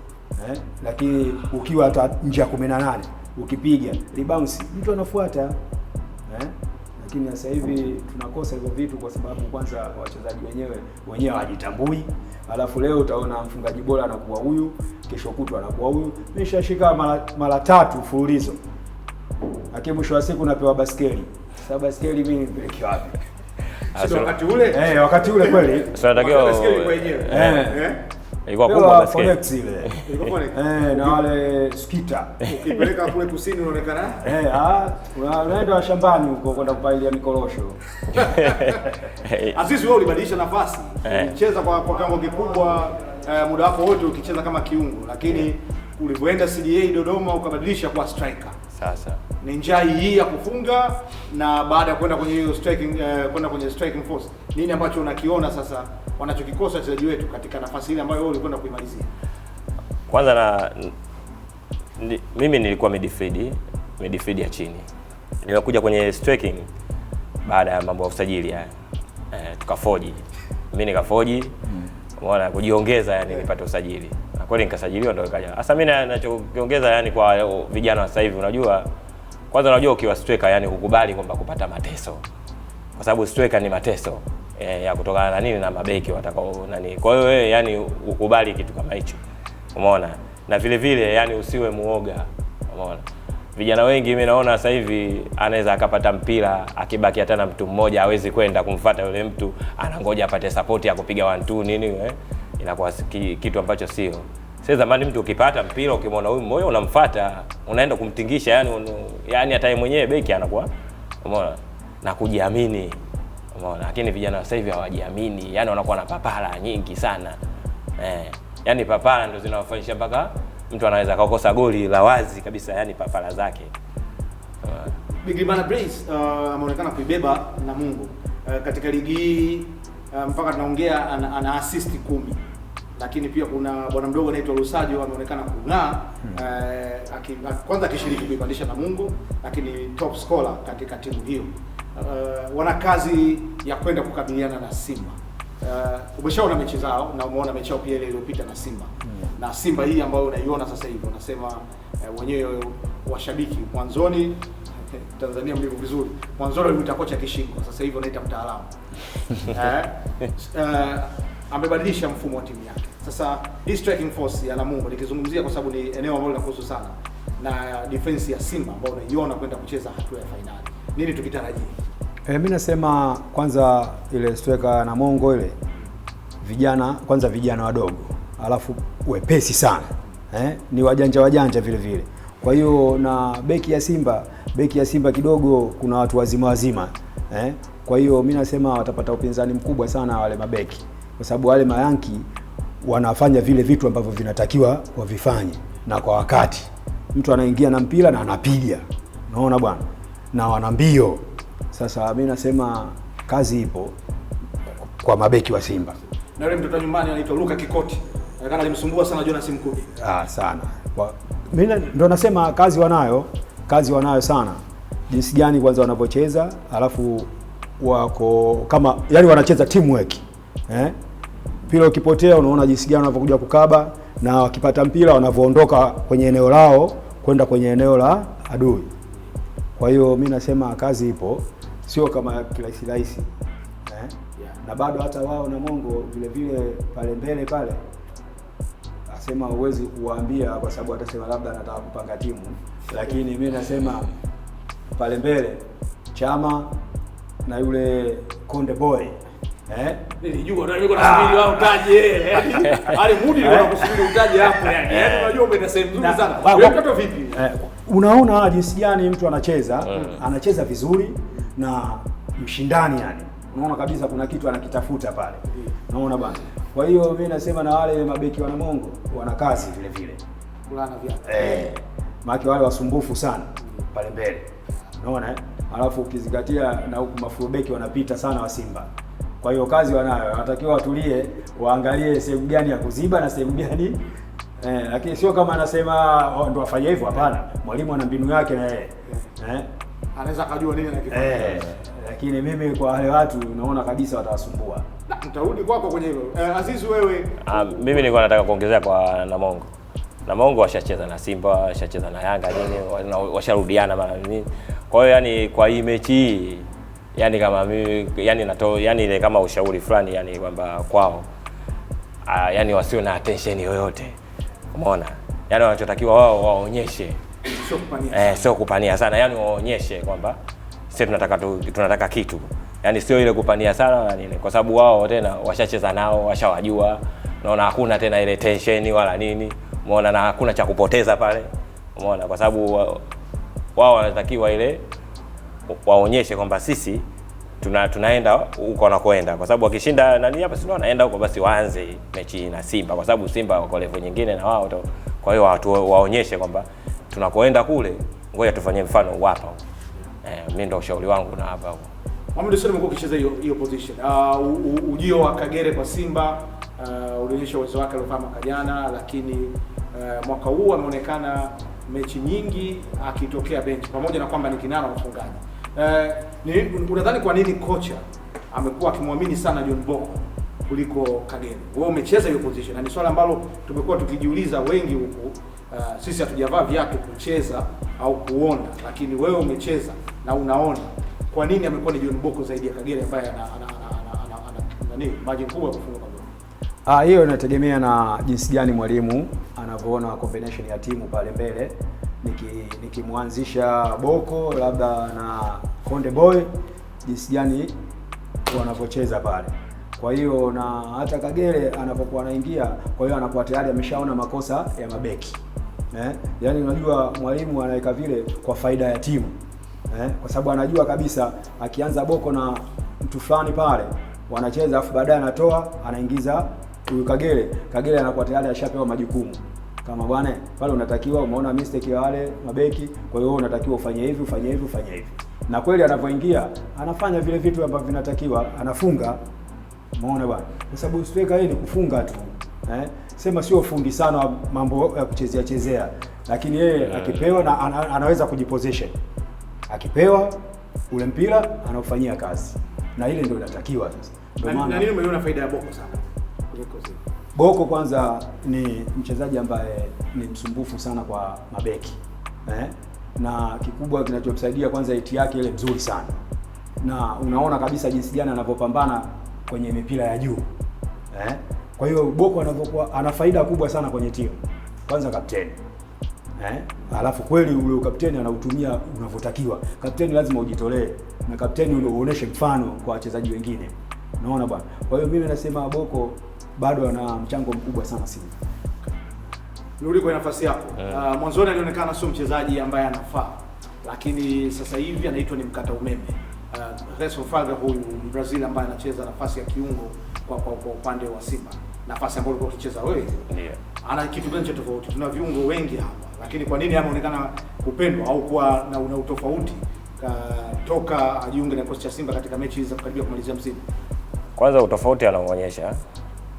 Lakini ukiwa hata nje ya 18 ukipiga rebounds mtu anafuata. Lakini sasa hivi tunakosa hivyo vitu, kwa sababu kwanza wachezaji wenyewe hawajitambui. Alafu leo utaona mfungaji bora anakuwa huyu, kesho kutwa anakuwa huyu. Nimeshashika mara 3 mfululizo. Lakini mwisho wa siku napewa baskeli. Sasa baskeli mimi nipeleke wapi? Sio wakati ule? Wakati ule kweli. Sasa natakiwa baskeli wenyewe. Ilikuwa kubwa baskeli. Forex ile. Ilikuwa na wale skita. Ukipeleka kule kusini unaonekana? Unaenda shambani huko kwenda kupalilia mikorosho. Azizi, wewe ulibadilisha nafasi. Ulicheza kwa kiwango kikubwa muda wako wote ukicheza kama kiungo, lakini ulivyoenda CDA Dodoma ukabadilisha kwa striker. Sasa ni njia hii ya kufunga, na baada ya kwenda kwenye hiyo striking kwenye striking force, nini ambacho unakiona sasa wanachokikosa wachezaji wetu katika nafasi ile ambayo wewe ulikwenda kuimalizia? Kwanza mimi nilikuwa midfield ya chini. Nimekuja kwenye striking baada ya mambo ya usajili haya. Tukafoji. Mimi nikafoji. Umeona, kujiongeza yani nipate usajili. Na kweli nikasajiliwa ndio ikaja. Sasa mimi ninachokiongeza yani kwa vijana wa sasa hivi, unajua ukiwa striker yani kukubali kwamba kupata mateso. Kwa sababu striker ni mateso ya kutokana na nini, na mabeki watakao nani. Kwa hiyo wewe yani ukubali kitu kama hicho. Umeona? Na vile vile yani usiwe muoga. Umeona? Vijana wengi mimi naona sasa hivi anaweza akapata mpira, akibaki hata na mtu mmoja hawezi kwenda kumfuata yule mtu, anangoja apate support ya kupiga 1-2 nini inakuwa kitu ambacho sio. Sasa zamani mtu ukipata mpira ukimwona huyu mmoja unamfuata, unaenda kumtingisha yani hata yeye mwenyewe beki anakuwa, umeona, na kujiamini. Umeona? Lakini vijana sasa hivi hawajiamini, yani wanakuwa na papara nyingi sana. Yani papara ndio zinawafanyisha mpaka mtu anaweza kukosa goli la wazi kabisa, yani papara zake. Bigimana Brace ameonekana kuibeba Namungo katika ligi hii mpaka tunaongea ana assist 10. Lakini pia kuna bwana mdogo anaitwa Lusajo ameonekana kung'aa, kwanza akishiriki kuipandisha Namungo, lakini top scorer katika timu hiyo. Wana kazi ya kwenda kukabiliana na Simba. Umeshaona mechi zao na umeona mechi yao pia ile iliyopita na Simba. Na Simba hii ambayo unaiona sasa hivi, unasema wenyewe washabiki mwanzoni Tanzania mlivyo vizuri. Mwanzoni walimuita kocha kishingo, sasa hivi wanaita mtaalamu. Amebadilisha mfumo wa timu yake. Sasa hii striking force ya Namungo nikizungumzia kwa sababu ni eneo ambalo linakuhusu sana, na defense ya Simba ambayo unaiona kwenda kucheza hatua ya finali. Nini tukitarajia? Mimi nasema kwanza ile striker Namungo ile vijana wadogo, alafu wepesi sana. Ni wajanja vile vile. Kwa hiyo na beki ya Simba kidogo kuna watu wazima. Kwa hiyo mimi nasema watapata upinzani mkubwa sana wale mabeki, kwa sababu wale mayanki wanafanya vile vitu ambavyo vinatakiwa wavifanye na kwa wakati. Mtu anaingia na mpira na anapiga. Unaona bwana? Na wana mbio. Sasa mimi nasema kazi ipo kwa mabeki wa Simba. Na yule mtoto nyumbani anaitwa Luka Kikoti. Anaonekana alimsumbua sana Jonas Mkubi. Sana. Mimi ndo nasema kazi wanayo sana. Jinsi gani kwanza wanapocheza, alafu wako kama yani wanacheza teamwork. mpira ukipotea unaona jinsi gani wanavyokuja kukaba, na wakipata mpira wanavyoondoka kwenye eneo lao kwenda kwenye eneo la adui. Kwa hiyo mimi nasema kazi ipo, sio kama kirahisi na bado hata wao Namungo vile vile pale mbele pale asema huwezi kuwaambia kwa sababu atasema labda anataka kupanga timu, lakini mimi nasema pale mbele Chama na yule Konde Boy nilijua ndio niko nasubiri wao utaje ali mudi ndio nakusubiri utaje hapo yani unajua umeenda sehemu nzuri sana wewe kato vipi unaona jinsi gani mtu anacheza anacheza vizuri na mshindani, yani unaona kabisa kuna kitu anakitafuta pale, unaona bana. Kwa hiyo mimi nasema na wale mabeki wa Namungo wana kazi vile vile kulana viatu maana wale wasumbufu sana pale mbele, unaona alafu ukizingatia na huku mafulbeki wanapita sana wa Simba. Kwa hiyo kazi wanayo, wanatakiwa watulie, waangalie sehemu gani ya kuziba na sehemu gani lakini sio kama anasema ndio afanye hivyo, hapana. Mwalimu ana mbinu yake na yeye anaweza kujua nini anakifanya lakini mimi kwa wale watu naona kabisa watawasumbua. Mtarudi kwako kwenye hilo. Aziz wewe? Mimi nilikuwa nataka kuongezea kwa Namungo. Namungo washacheza na Simba, washacheza na Yanga nini, washarudiana mara nini. Kwa hiyo yani kwa hii mechi hii yani kama mimi yani ile kama ushauri fulani yani kwamba kwao yani wasio na attention yoyote. Umeona? Yani wanachotakiwa wao waonyeshe sio kupania sana, yani waonyeshe kwamba sisi tunataka kitu. Yani sio ile kupania sana na nini, kwa sababu wao tena washacheza nao, washawajua. Unaona hakuna tena ile tension wala nini. Umeona na hakuna cha kupoteza pale. Umeona kwa sababu wao wanatakiwa ile waonyeshe kwamba sisi tunaenda huko wanakoenda, kwa sababu wakishinda nani hapa sio wanaenda huko, basi waanze mechi na Simba, kwa sababu Simba wako level nyingine na wao. Kwa hiyo watu waonyeshe kwamba tunakoenda kule, ngoja tufanye mfano hapa. Mimi ndio ushauri wangu na hapa huko. Mohamed Hussein umekuwa ukicheza hiyo position. Ujio wa Kagere kwa Simba ulionyesha uwezo wake aliyofanya mwaka jana, lakini mwaka huu ameonekana mechi nyingi akitokea bench pamoja na kwamba ni kinara mfungaji. Unadhani kwa nini kocha amekuwa akimwamini sana John Boko kuliko Kagere? Wewe umecheza hiyo position na ni swala ambalo tumekuwa tukijiuliza wengi huko. Sisi hatujavaa viatu kucheza au kuona, lakini wewe umecheza na unaona. Kwa nini amekuwa ni John Boko zaidi ya Kagere ambaye ana margin kubwa kufunga magoli? Hiyo inategemea na jinsi gani mwalimu anavyoona combination ya timu pale mbele. Nikimwanzisha Boko labda na Konde Boy, jinsi gani wanavyocheza pale. Kwa hiyo na hata Kagere anapokuwa anaingia, kwa hiyo anakuwa tayari ameshaona makosa ya mabeki. Yaani unajua mwalimu anaweka vile kwa faida ya timu. Kwa sababu anajua kabisa akianza Boko na mtu fulani pale wanacheza, afu baadaye anatoa anaingiza huyu Kagere anakuwa tayari ashapewa majukumu. Kama bwana pale unatakiwa umeona mistake ya wale mabeki, kwa hiyo unatakiwa ufanye hivi, ufanye hivi, ufanye hivi. Na kweli anapoingia anafanya vile vitu ambavyo vinatakiwa, anafunga. Umeona bwana? Kwa sababu striker yeye ni kufunga tu. Sema sio fundi sana mambo ya kuchezea, lakini yeye akipewa na anaweza kujiposition. Akipewa ule mpira anaufanyia kazi. Na ile ndio inatakiwa sasa. Ndio maana na nini umeona faida ya Boko sana? Boko kwanza ni mchezaji ambaye ni msumbufu sana kwa mabeki. Na kikubwa kinachomsaidia kwanza eti yake ile mzuri sana. Na unaona kabisa jinsi gani anavyopambana kwenye mipira ya juu. Kwa hiyo Boko anapokuwa ana faida kubwa sana kwenye timu. Kwanza kapteni. Alafu kweli ule kapteni anautumia unavyotakiwa. Kapteni lazima ujitolee na kapteni uoneshe mfano kwa wachezaji wengine. Unaona bwana. Kwa hiyo mimi nasema Boko bado ana mchango mkubwa sana Simba. Nirudi kwa nafasi yako. Mwanzoni alionekana sio mchezaji ambaye anafaa, lakini sasa hivi anaitwa ni mkata umeme. Reso Falga huyu Brazil ambaye anacheza nafasi ya kiungo kwa upande wa Simba. Nafasi ambayo ulikuwa ukicheza wewe. Ndio. Ana kitu gani cha tofauti? Tuna viungo wengi hapa. Lakini kwa nini anaonekana kupendwa au kuwa na una utofauti toka ajiunge na kikosi cha Simba katika mechi hizi za karibia kumalizia msimu? Kwanza utofauti anaonyesha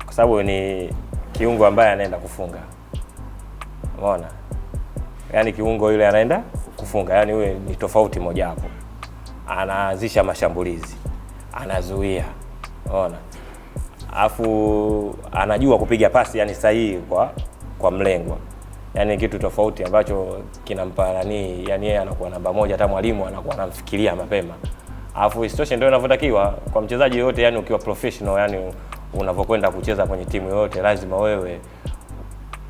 kwa sababu ni kiungo ambaye anaenda kufunga. Umeona? Yaani kiungo yule anaenda kufunga, yaani yule ni tofauti moja hapo. Anaanzisha mashambulizi, anazuia. Unaona? afu anajua kupiga pasi yani sahihi kwa mlengwa. Yani kitu tofauti ambacho kinampa nani, yani yeye anakuwa namba moja, hata mwalimu anakuwa anamfikiria mapema. Afu isitoshe ndio inavyotakiwa kwa mchezaji yote, yani ukiwa professional, yani unavyokwenda kucheza kwenye timu yote lazima wewe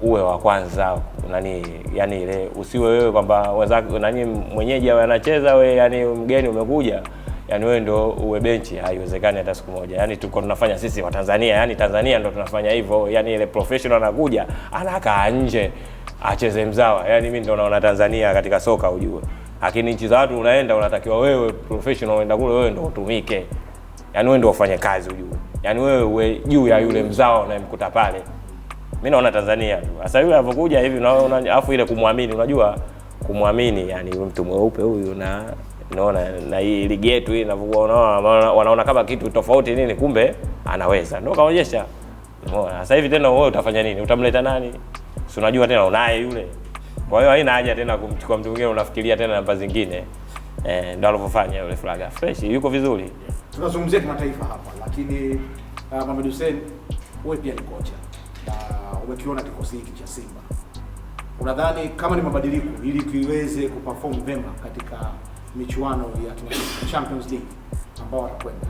uwe wa kwanza nani, yani ile usiwe wewe kwamba wenzako nani mwenyeji anacheza wewe, yani mgeni umekuja, yani wewe ndio uwe benchi. Haiwezekani hata siku moja. Yani tuko tunafanya sisi wa Tanzania, yani Tanzania ndio tunafanya hivyo, yani ile professional anakuja anakaa nje acheze mzawa. Yani mimi ndio naona Tanzania katika soka ujue. Lakini nchi za watu unaenda unatakiwa wewe professional unaenda kule wewe ndio utumike. Yani wewe ndio ufanye kazi ujue. Yani wewe uwe juu ya yule mzawa unayemkuta pale. Mimi naona Tanzania tu. Sasa yule anapokuja hivi unaona afu ile kumwamini, unajua kumwamini yani mtu mweupe huyu na unaona na hii ligi yetu hii inavyokuwa wanaona kama kitu tofauti nini, kumbe anaweza. Ndio kaonyesha. Unaona sasa hivi tena wewe utafanya nini? Utamleta nani? Si unajua tena unaye yule. Kwa hiyo haina haja tena kumchukua mtu mwingine, unafikiria tena namba zingine. Ndio alivyofanya yule Flaga. Fresh yuko vizuri. Tunazungumzia kimataifa hapa, lakini Mohamed Hussein wewe pia ni kocha. Umekiona kikosi hiki cha Simba. Unadhani kama ni mabadiliko ili kiweze kuperform vema katika michuano ya Champions League ambao watakwenda,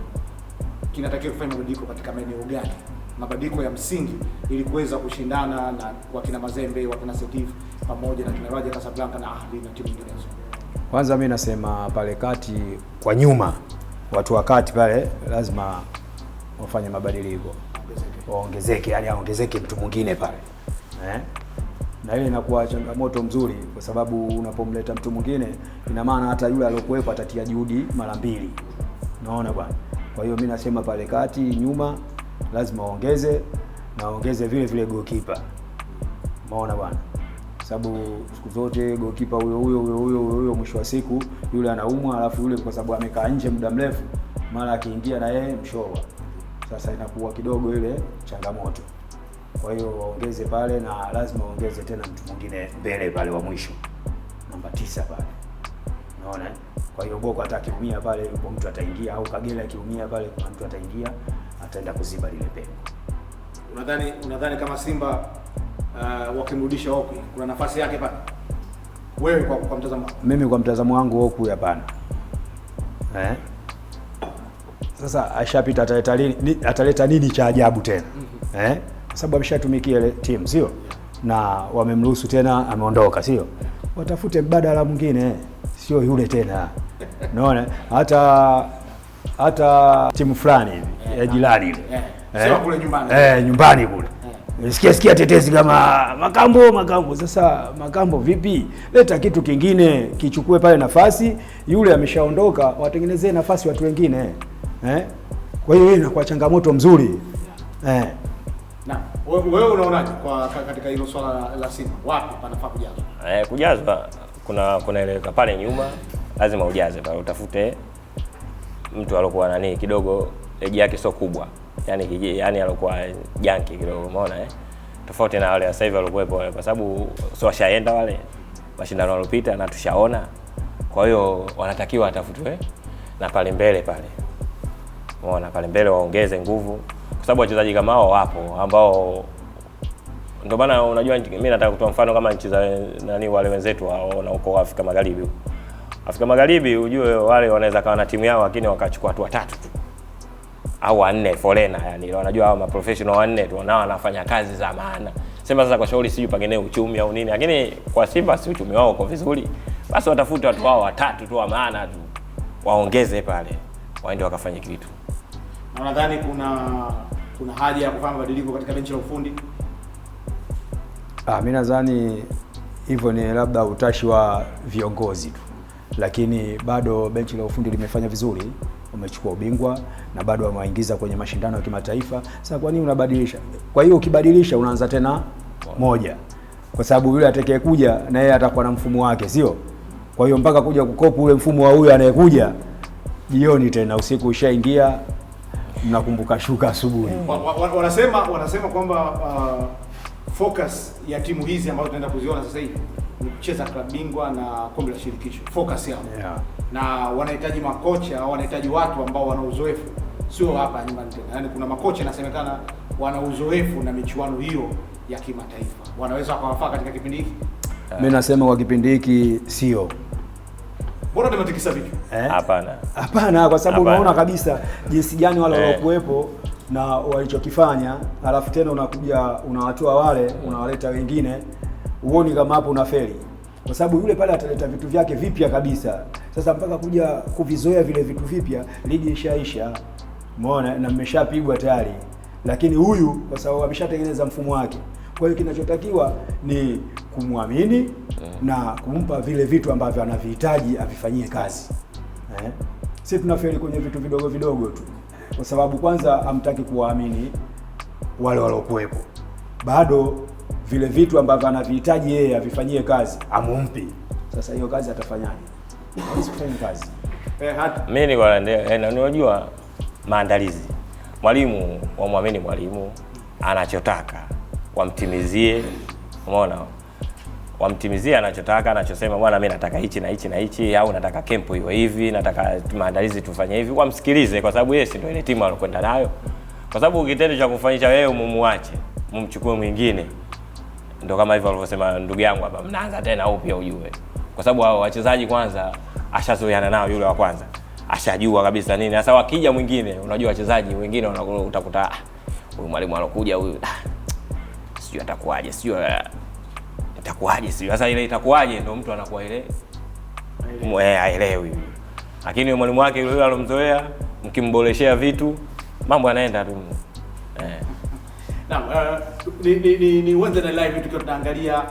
kinatakiwa kufanya mabadiliko katika maeneo gani? Mabadiliko ya msingi ili kuweza kushindana na wakina Mazembe, wakina Setif pamoja na kina Raja Casablanca na Ahli na timu nyinginezo. Kwanza mimi nasema pale kati kwa nyuma, watu wa kati pale lazima wafanye mabadiliko. Waongezeke, yani aongezeke mtu mwingine pale. Na ile inakuwa changamoto mzuri kwa sababu unapomleta mtu mwingine ina maana hata yule aliyokuwepo atatia juhudi mara mbili. Unaona bwana. Kwa hiyo mimi nasema pale kati nyuma lazima waongeze vile vile goalkeeper. Unaona bwana. Sababu siku zote goalkeeper huyo mwisho wa siku yule anaumwa, alafu yule kwa sababu amekaa nje muda mrefu mara akiingia na yeye mshorwa. Sasa inakuwa kidogo ile changamoto. Kwa hiyo waongeze pale na lazima waongeze tena mtu mwingine mbele pale wa mwisho. Namba 9 pale. Unaona? Kwa hiyo Boko atakiumia pale yupo mtu ataingia, au Kagera akiumia pale kuna mtu ataingia, ataenda kuziba lile pengo. Unadhani kama Simba wakimrudisha Okwi kuna nafasi yake pale? Wewe kwa mtazamo wako? Mimi kwa mtazamo wangu Okwi hapana. Sasa ashapita, ataleta nini cha ajabu tena? Kwa sababu ameshatumikia ile timu, sio? Na wamemruhusu tena ameondoka, sio? Watafute mbadala mwingine, sio yule tena. Unaona? Hata timu fulani hivi ya jirani ile. Sio kule nyumbani. Nyumbani kule. Sikia tetezi kama Makambo. Sasa Makambo vipi? Leta kitu kingine, kichukue pale nafasi, yule ameshaondoka, watengenezee nafasi watu wengine. Kwa hiyo inakuwa changamoto mzuri. Na wewe unaonaje kwa katika hilo swala la Simba? Wapi panafaa kujazwa? Kujazwa kuna ile pale nyuma lazima ujaze pale, utafute mtu aliyokuwa nani kidogo eji yake sio kubwa. Yani alikuwa janki kidogo, umeona tofauti na wale sasa hivi walikuwepo wale, kwa sababu sio washaenda wale mashindano yalopita na tushaona. Kwa hiyo wanatakiwa atafutwe na pale mbele pale. Umeona pale mbele waongeze nguvu, kwa sababu wachezaji kama hao wapo ambao ndio maana unajua mimi nataka kutoa mfano kama nchi za nani wale wenzetu wao na huko Afrika Magharibi. Afrika Magharibi ujue wale wanaweza kawa na timu yao lakini wakachukua watu 3 tu au 4 foreigner, yani wanajua hao professional 4 tu nao wanafanya kazi za maana. Sema sasa kwa shauri siju pengine uchumi au nini, lakini kwa Simba si uchumi wao uko vizuri, basi watafute watu wao 3 tu wa maana tu waongeze pale waende wakafanye kitu. Na nadhani kuna haja ya kufanya mabadiliko katika benchi la ufundi. Mimi nadhani hivyo ni labda utashi wa viongozi tu, lakini bado benchi la ufundi limefanya vizuri, umechukua ubingwa na bado wamewaingiza kwenye mashindano ya kimataifa. Sasa kwa nini unabadilisha? Kwa hiyo ukibadilisha unaanza tena moja, kwa sababu yule atakayekuja na yeye atakuwa na mfumo wake, sio? Kwa hiyo mpaka kuja kukopu ule mfumo wa huyu anayekuja jioni tena usiku ushaingia, mnakumbuka shuka asubuhi. Wanasema kwamba focus ya timu hizi ambazo tunaenda kuziona sasa hivi ni kucheza klabu bingwa na kombe la shirikisho. Focus yao. Na wanahitaji makocha, wanahitaji watu ambao wana uzoefu sio hapa nyumbani tena. Yaani kuna makocha inasemekana wana uzoefu na michuano hiyo ya kimataifa. Wanaweza wakawafaa katika kipindi hiki? Mimi nasema kwa kipindi hiki sio. Bora tumetikisa vipi? Hapana. Hapana, kwa sababu unaona kabisa jinsi gani wale waliokuwepo na walichokifanya, alafu tena unakuja unawatoa wale unawaleta wengine, uone kama hapo unafeli. Kwa sababu yule pale ataleta vitu vyake vipya kabisa. Sasa mpaka kuja kuvizoea vile vitu vipya, ligi ishaisha. Umeona, na mmeshapigwa tayari. Lakini huyu kwa sababu ameshatengeneza mfumo wake. Kwa hiyo kinachotakiwa ni kumwamini na kumpa vile vitu ambavyo anavihitaji avifanyie kazi. Sisi tunafeli kwenye vitu vidogo vidogo tu. Kwa sababu kwanza hamtaki kuwaamini wale waliokuwepo. Bado vile vitu ambavyo anavihitaji yeye avifanyie kazi amumpi. Sasa hiyo kazi atafanyaje? Hawezi kufanya kazi. Mimi ni unajua maandalizi. Mwalimu wamwamini mwalimu anachotaka, wamtimizie. Umeona? Wamtimizie anachotaka, anachosema bwana mimi nataka hichi na hichi na hichi, au nataka kempo iwe hivi, nataka maandalizi tufanye hivi, wamsikilize kwa sababu yeye si ndio ile timu alokwenda nayo. Kwa sababu kitendo cha kufanyisha wewe mumuache, mumchukue mwingine, ndio kama hivyo alivyosema ndugu yangu hapa, mnaanza tena upya ujue. Kwa sababu hao wachezaji kwanza ashazoeana nao, yule wa kwanza ashajua kabisa nini. Sasa wakija mwingine, unajua wachezaji wengine utakuta huyu mwalimu alokuja huyu sijui atakuaje, sijui itakuaje, sijui. Sasa ile itakuaje ndio mtu anakuwa ile haelewi. Lakini mwalimu wake yule alomzoea, mkimboreshea vitu, mambo yanaenda tu. Naam, ni Wednesday live tukiwa tunaangalia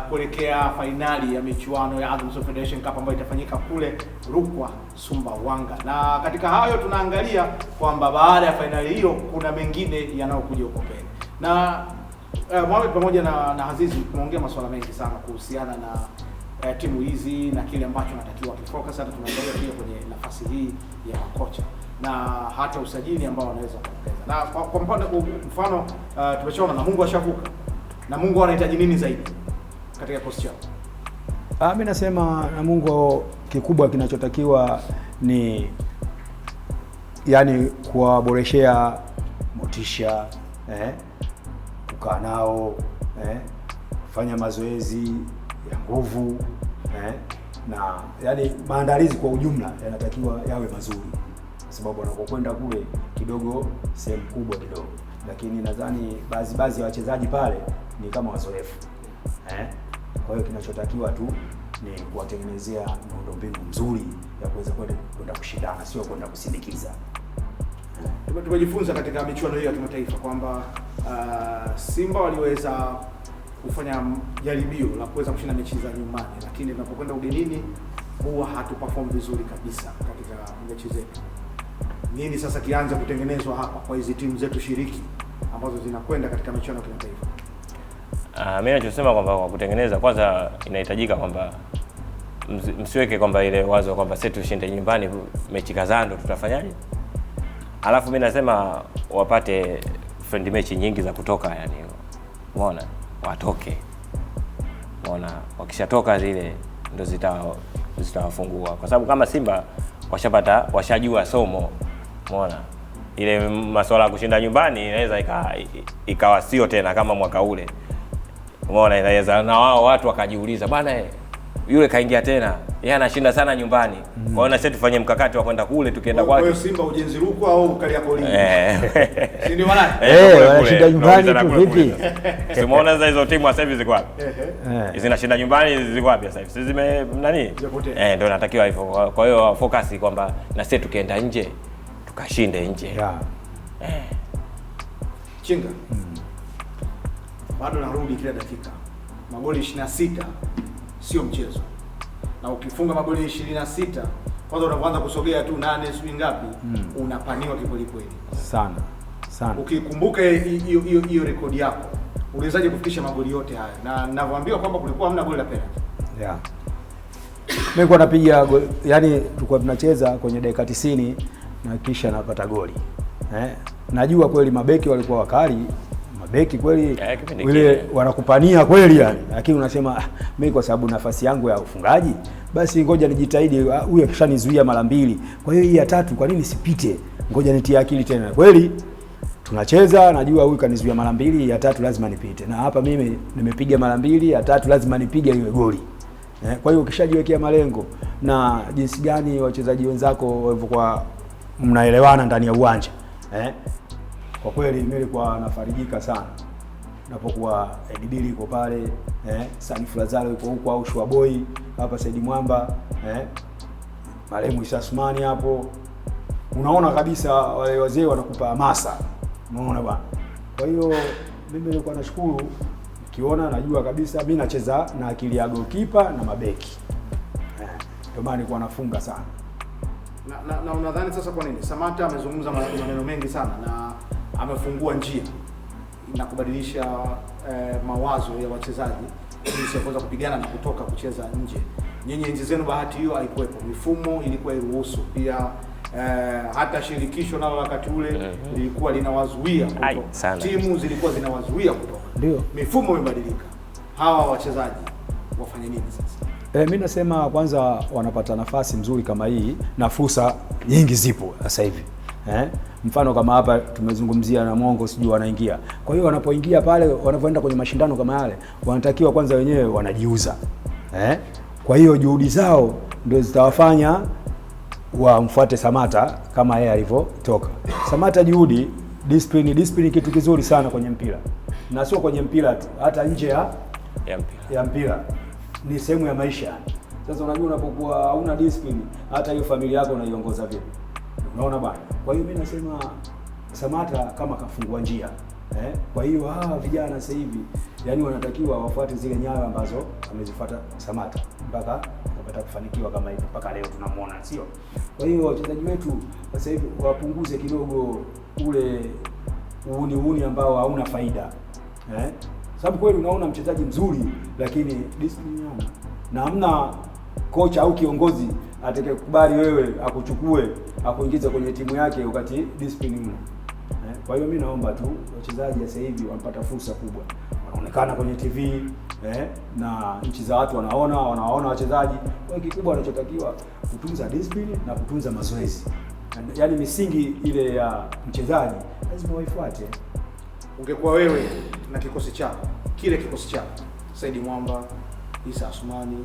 kuelekea finali ya michuano ya Azam Federation Cup ambayo itafanyika kule Rukwa, Sumbawanga. Na katika hayo tunaangalia kwamba baada ya finali hiyo kuna mengine yanayokuja huko mbele. Na Mohamed pamoja na Azizi tumeongea masuala mengi sana kuhusiana na timu hizi na kile ambacho natakiwa kifocus. Hata tunaangalia pia kwenye nafasi hii ya kocha na hata usajili ambao wanaweza kuongeza. Na kwa mfano tumeshaona Namungo ashavuka. Namungo anahitaji nini zaidi katika kosi chao? Mimi nasema Namungo kikubwa kinachotakiwa ni yani kuwaboreshea motisha, kukaa nao, kufanya mazoezi ya nguvu, na yani maandalizi kwa ujumla yanatakiwa yawe mazuri. Sababu wanapokwenda kule kidogo sehemu kubwa kidogo, lakini nadhani baadhi ya wachezaji pale ni kama wazoefu. Kwa hiyo kinachotakiwa tu ni kuwatengenezea miundombinu mzuri ya kuweza kwenda kushindana, sio kwenda kusindikiza. Tumejifunza katika michuano hiyo ya kimataifa kwamba Simba waliweza kufanya jaribio la kuweza kushinda mechi za nyumbani, lakini tunapokwenda ugenini huwa hatuperform vizuri kabisa katika mechi zetu. Nini sasa kianze kutengenezwa hapa kwa hizi timu zetu shiriki ambazo zinakwenda katika michuano ya kimataifa? Mimi nachosema kwamba kwa kutengeneza kwanza inahitajika kwamba msiweke kwamba ile wazo kwamba sisi tushinde nyumbani mechi kadhaa ndo tutafanyaje. Alafu mimi nasema wapate friend match nyingi za kutoka, yani umeona, watoke. Umeona, wakishatoka zile ndo zitawafungua. Kwa sababu kama Simba washajua somo. Umeona? Ile masuala ya kushinda nyumbani inaweza ikawa sio tena kama mwaka ule. Umeona, inaweza na wao watu wakajiuliza, bwana yule kaingia tena, yeye anashinda sana nyumbani. Kwa hiyo na sisi tufanye mkakati wa kwenda kule, tukienda kwake. Kwa hiyo Simba ujenzi Rukwa au Kariakoo ligi. Si ndio maana? Wanashinda nyumbani tu vipi? Simuona hizo hizo timu sasa hivi ziko wapi? Zinashinda nyumbani ziko wapi sasa hivi? Sisi nani? Ndio natakiwa hivyo. Kwa hiyo focus kwamba na sisi tukienda nje tukashinde nje. Chinga. Bado narudi kila dakika. Magoli 26 sio mchezo. Na ukifunga magoli 26, kwanza unaanza kusogea tu 8 sio ngapi, unapaniwa kikweli kweli. Sana. Ukikumbuka hiyo rekodi yako, uliwezaje kufikisha magoli yote haya? Na ninavyoambiwa kwamba kulikuwa hamna goli la penalty. Mimi nilikuwa napiga yani tulikuwa tunacheza kwenye dakika 90 na kisha napata goli. Najua kweli mabeki walikuwa wakali. Mabeki kweli wale wanakupania kweli yani, lakini unasema mimi kwa sababu nafasi yangu ya ufungaji basi ngoja nijitahidi, huyu akishanizuia mara 2, kwa hiyo hii ya 3 kwa nini sipite? ngoja nitie akili tena. Kweli tunacheza, najua huyu kanizuia mara 2, ya 3 lazima nipite. Na hapa mimi nimepiga mara 2, ya 3 lazima nipige iwe goli. Kwa hiyo ukishajiwekea malengo na jinsi gani wachezaji wenzako walivyokuwa mnaelewana ndani ya uwanja, kwa kweli mimi nilikuwa nafarijika sana napokuwa Edibili yuko pale, Sanif Lazaro yuko huko, au Shwaboy hapa, Said Mwamba, Maremu Isa Asmani hapo. Unaona kabisa wale wazee wanakupa hamasa. Unaona bwana. Kwa hiyo mimi nilikuwa nashukuru, kiona najua kabisa mimi nacheza na akili ya goalkeeper na mabeki. Ndio maana nilikuwa nafunga sana. Na unadhani sasa kwa nini Samata amezungumza maneno mengi sana na amefungua njia na kubadilisha mawazo ya wachezaji ili kuweza kupigana na kutoka kucheza nje? Nyinyi enzi zenu bahati hiyo haikuwepo, mifumo ilikuwa iruhusu pia. Hata shirikisho nalo wakati ule lilikuwa linawazuia kutoka, timu zilikuwa zinawazuia kutoka. Ndio mifumo imebadilika, hawa wachezaji wafanye nini sasa? Mimi nasema kwanza wanapata nafasi nzuri kama hii na fursa nyingi zipo sasa hivi. Mfano kama hapa tumezungumzia na Mongo sijui wanaingia. Kwa hiyo wanapoingia pale, wanapoenda kwenye mashindano kama yale, wanatakiwa kwanza wenyewe wanajiuza. Kwa hiyo juhudi zao ndio zitawafanya wamfuate Samata kama yeye alivyotoka. Samata juhudi, discipline kitu kizuri sana kwenye mpira. Na sio kwenye mpira tu, hata nje ya mpira. Ni sehemu ya maisha. Sasa unajua unapokuwa hauna discipline, hata hiyo familia yako unaiongoza vipi? Unaona bwana. Kwa hiyo mimi nasema Samata kama kafungua njia. Kwa hiyo hawa vijana sasa hivi yani wanatakiwa wafuate zile nyayo ambazo amezifuata Samata mpaka wapata kufanikiwa kama hivi mpaka leo tunamuona, sio? Kwa hiyo wachezaji wetu sasa hivi wapunguze kidogo ule uuni ambao hauna faida. Sababu kweli unaona mchezaji mzuri lakini discipline hana. Na hamna kocha au kiongozi atakayekubali wewe akuchukue akuingize kwenye timu yake wakati discipline huna. Kwa hiyo mimi naomba tu wachezaji sasa hivi wanapata fursa kubwa. Wanaonekana kwenye TV, na nchi za watu wanaona wachezaji. Kwa hiyo kikubwa wanachotakiwa kutunza discipline na kutunza mazoezi. Yaani misingi ile ya mchezaji lazima waifuate. Ungekuwa wewe na kikosi chako, kile kikosi chako, Said Mwamba, Isa Asmani,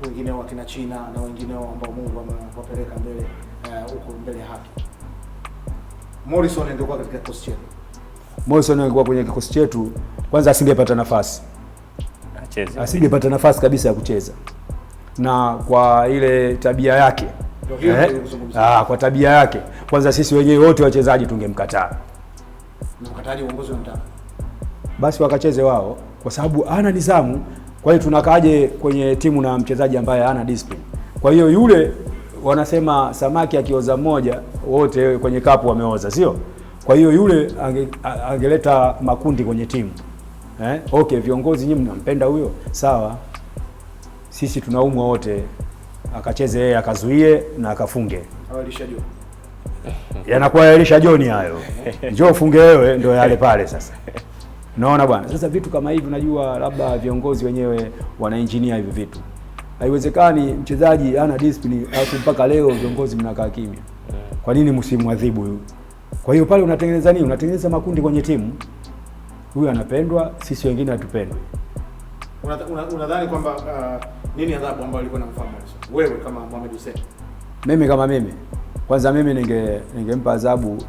wengine wa kina China na wengine ambao Mungu amewapeleka mbele huko mbele haki, Morrison angekuwa katika kikosi chetu. Morrison angekuwa kwenye kikosi chetu, kwanza asingepata nafasi. Asingepata nafasi kabisa ya kucheza. Na kwa ile tabia yake. Kwa tabia yake. Kwanza sisi wenyewe wote wachezaji tungemkataa. Mkataji uongozi unataka. Basi wakacheze wao kwa sababu hana nidhamu. Kwa hiyo tunakaaje kwenye timu na mchezaji ambaye hana discipline. Kwa hiyo yule wanasema samaki akioza mmoja wote kwenye kapu wameoza, sio? Kwa hiyo yule angeleta makundi kwenye timu. Okay, viongozi nyinyi mnampenda huyo, sawa. Sisi tunaumwa wote. Akacheze yeye, akazuie na akafunge. Elisha John. Yanakuwa Elisha John hayo. Njoo funge wewe ndio yale pale sasa. Unaona bwana. Sasa vitu kama hivi unajua labda viongozi wenyewe wana engineer hivi vitu. Haiwezekani mchezaji hana discipline au mpaka leo viongozi mnakaa kimya. Kwa nini msimwadhibu huyu? Kwa hiyo pale unatengeneza nini? Unatengeneza makundi kwenye timu. Huyu anapendwa, sisi wengine hatupendwi. Unadhani kwamba nini adhabu ambayo ilikuwa na mfano wewe kama Mohamed Hussein? Mimi kama mimi, kwanza mimi ningempa adhabu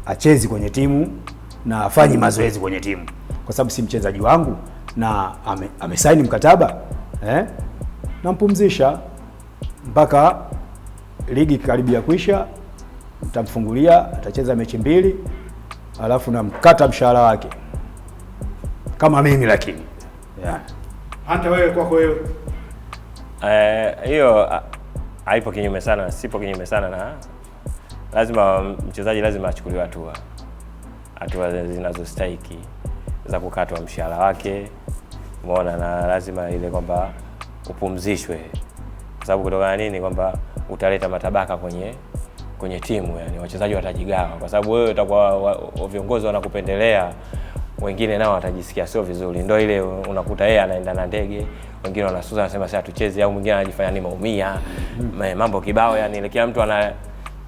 achezi kwenye timu na afanye mazoezi kwenye timu. Kwa sababu si mchezaji wangu na amesaini mkataba, nampumzisha mpaka ligi karibia kuisha, nitamfungulia, atacheza mechi 2, alafu namkata mshahara wake. Kama mimi lakini. Hata wewe kwako wewe. Hiyo haipo kinyume sana, sipo kinyume sana, na lazima mchezaji lazima achukuliwe hatua zinazostahiki za kukatwa mshahara wake. Umeona, na lazima ile kwamba upumzishwe. Kwa sababu kutokana nini kwamba utaleta matabaka kwenye timu, yani wachezaji watajigawa. Kwa sababu wewe utakuwa viongozi wanakupendelea, wengine nao watajisikia sio vizuri. Ndio ile unakuta yeye anaenda na ndege, wengine wanasusa wanasema sasa tucheze, au mwingine anajifanya ni maumia. Mambo kibao, yani ile kila mtu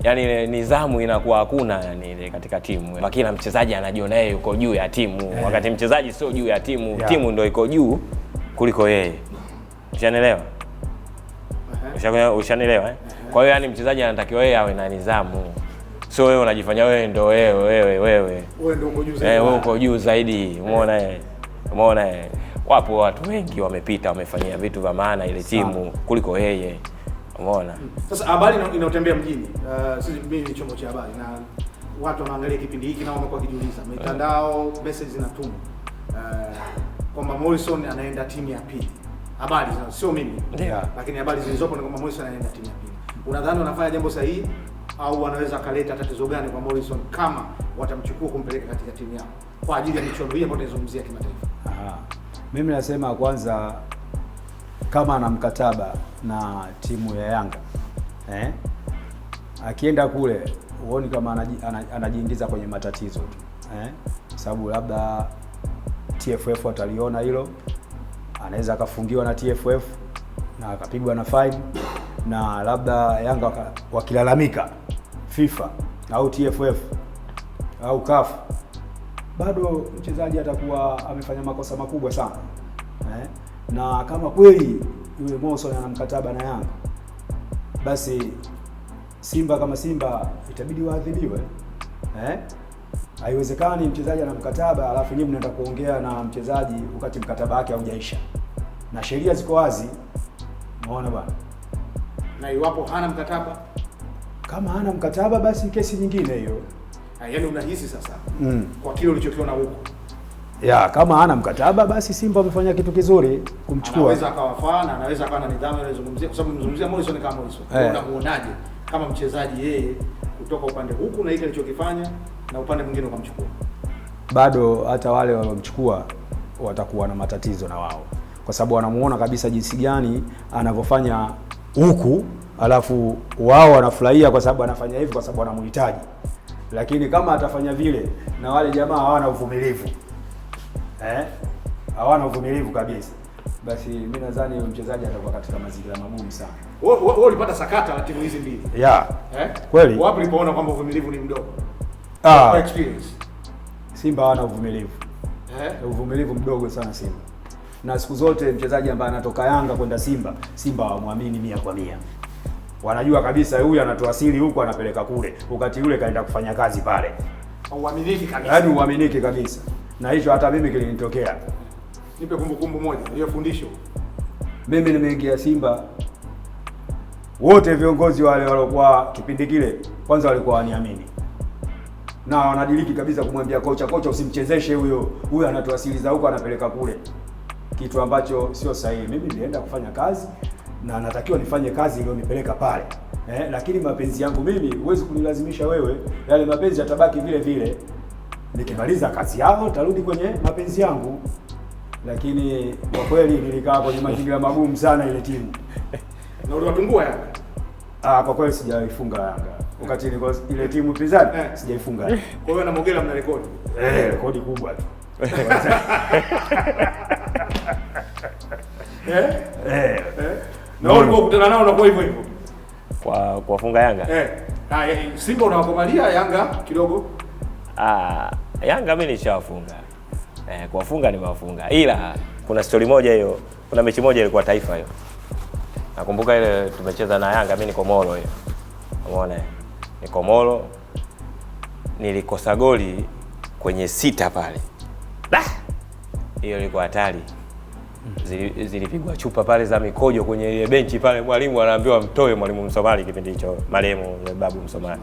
yani ile nidhamu inakuwa hakuna yani ile katika timu. Kila mchezaji anajiona yeye yuko juu ya timu, wakati mchezaji sio juu ya timu. Timu ndio iko juu kuliko yeye. Ushanielewa? Ushanielewa? Kwa hiyo yani mchezaji anatakiwa yeye awe na nidhamu. Sio wewe unajifanya wewe ndio wewe ndio uko juu zaidi. Wewe uko juu zaidi. Umeona wapo watu wengi wamepita wamefanyia vitu vya maana ile timu kuliko yeye. Umeona? Sasa habari inayotembea mjini, sisi mimi ni chombo cha habari na watu wanaangalia kipindi hiki na wamekuwa kijiuliza, mitandao message zinatuma kwamba Morrison anaenda timu ya pili. Habari sio mimi. Lakini habari zilizopo ni kwamba Morrison anaenda timu ya pili. Unadhani wanafanya jambo sahihi au wanaweza kaleta tatizo gani kwa Morrison kama watamchukua kumpeleka katika timu yao kwa ajili ya michuano hii ambayo tunazungumzia kimataifa? Mimi nasema kwanza, kama ana mkataba na timu ya Yanga akienda kule huoni kama anajiingiza kwenye matatizo tu sababu labda TFF wataliona hilo, anaweza akafungiwa na TFF na akapigwa na fine, na labda Yanga wakilalamika FIFA au TFF au CAF, bado mchezaji atakuwa amefanya makosa makubwa sana na kama kweli yule Morrison ana mkataba na Yanga, basi Simba kama Simba itabidi waadhibiwe. Haiwezekani mchezaji ana mkataba alafu nyinyi mnaenda kuongea na mchezaji wakati mkataba wake haujaisha, na sheria ziko wazi. Umeona bwana? Na iwapo hana mkataba, kama hana mkataba basi kesi nyingine hiyo. Yaani unahisi sasa kwa kile ulichokiona huko, kama hana mkataba basi Simba wamefanya kitu kizuri kumchukua. Anaweza akawafaa na anaweza akawa na nidhamu anayozungumzia, kwa sababu mzungumzia Morrison kama Morrison. Unamuonaje kama mchezaji yeye kutoka upande huku na ile alichokifanya na upande mwingine ukamchukua? Bado hata wale waliomchukua watakuwa na matatizo na wao, kwa sababu wanamuona kabisa jinsi gani anavyofanya huku, alafu wao wanafurahia kwa sababu anafanya hivi kwa sababu wanamhitaji. Lakini kama atafanya vile na wale jamaa hawana uvumilivu, hawana uvumilivu kabisa, basi mimi nadhani mchezaji atakuwa katika mazingira magumu sana. Wewe ulipata sakata la timu hizi mbili. Kweli. Wapi ulipoona kwamba uvumilivu ni mdogo? Kwa experience. Simba hawana uvumilivu. Uvumilivu mdogo sana Simba. Na siku zote mchezaji ambaye anatoka Yanga kwenda Simba hawamwamini 100%. Wanajua kabisa huyu anatoasili huko anapeleka kule, wakati yule kaenda kufanya kazi pale. Uaminiki kabisa. Yaani uaminiki kabisa. Na hicho hata mimi kilinitokea. Nipe kumbukumbu moja, hiyo fundisho. Mimi nimeingia Simba, wote viongozi wale waliokuwa kipindi kile kwanza walikuwa waniamini. Na wanadiriki kabisa kumwambia kocha usimchezeshe huyo anatoa asili za huko anapeleka kule. Kitu ambacho sio sahihi. Mimi nilienda kufanya kazi na natakiwa nifanye kazi ile nipeleka pale. Lakini mapenzi yangu mimi huwezi kunilazimisha wewe. Yale mapenzi yatabaki vile vile. Nikimaliza kazi yao tarudi kwenye mapenzi yangu. Lakini kwa kweli nilikaa kwenye mazingira magumu sana ile timu. Na uliwatungua Yanga? Kwa kweli sijaifunga Yanga. Wakati ile timu pinzani sijaifunga. Kwa hiyo na Mogela mna rekodi? Rekodi kubwa tu. Na wewe ukutana nao unakuwa hivyo hivyo. Kwa kuwafunga Yanga? Simba unawakomalia, Yanga kidogo. Yanga mimi nishawafunga. Kuwafunga nimewafunga. Ila kuna story moja hiyo, kuna mechi moja ilikuwa Taifa hiyo. Nakumbuka ile tumecheza na Yanga, mimi niko Molo hiyo. Umeona? Niko Molo. Nilikosa goli kwenye 6 pale. Hiyo ilikuwa hatari. Zilipigwa chupa pale za mikojo kwenye ile benchi pale, mwalimu anaambiwa mtoe, mwalimu Msomali kipindi hicho, marehemu babu Msomali.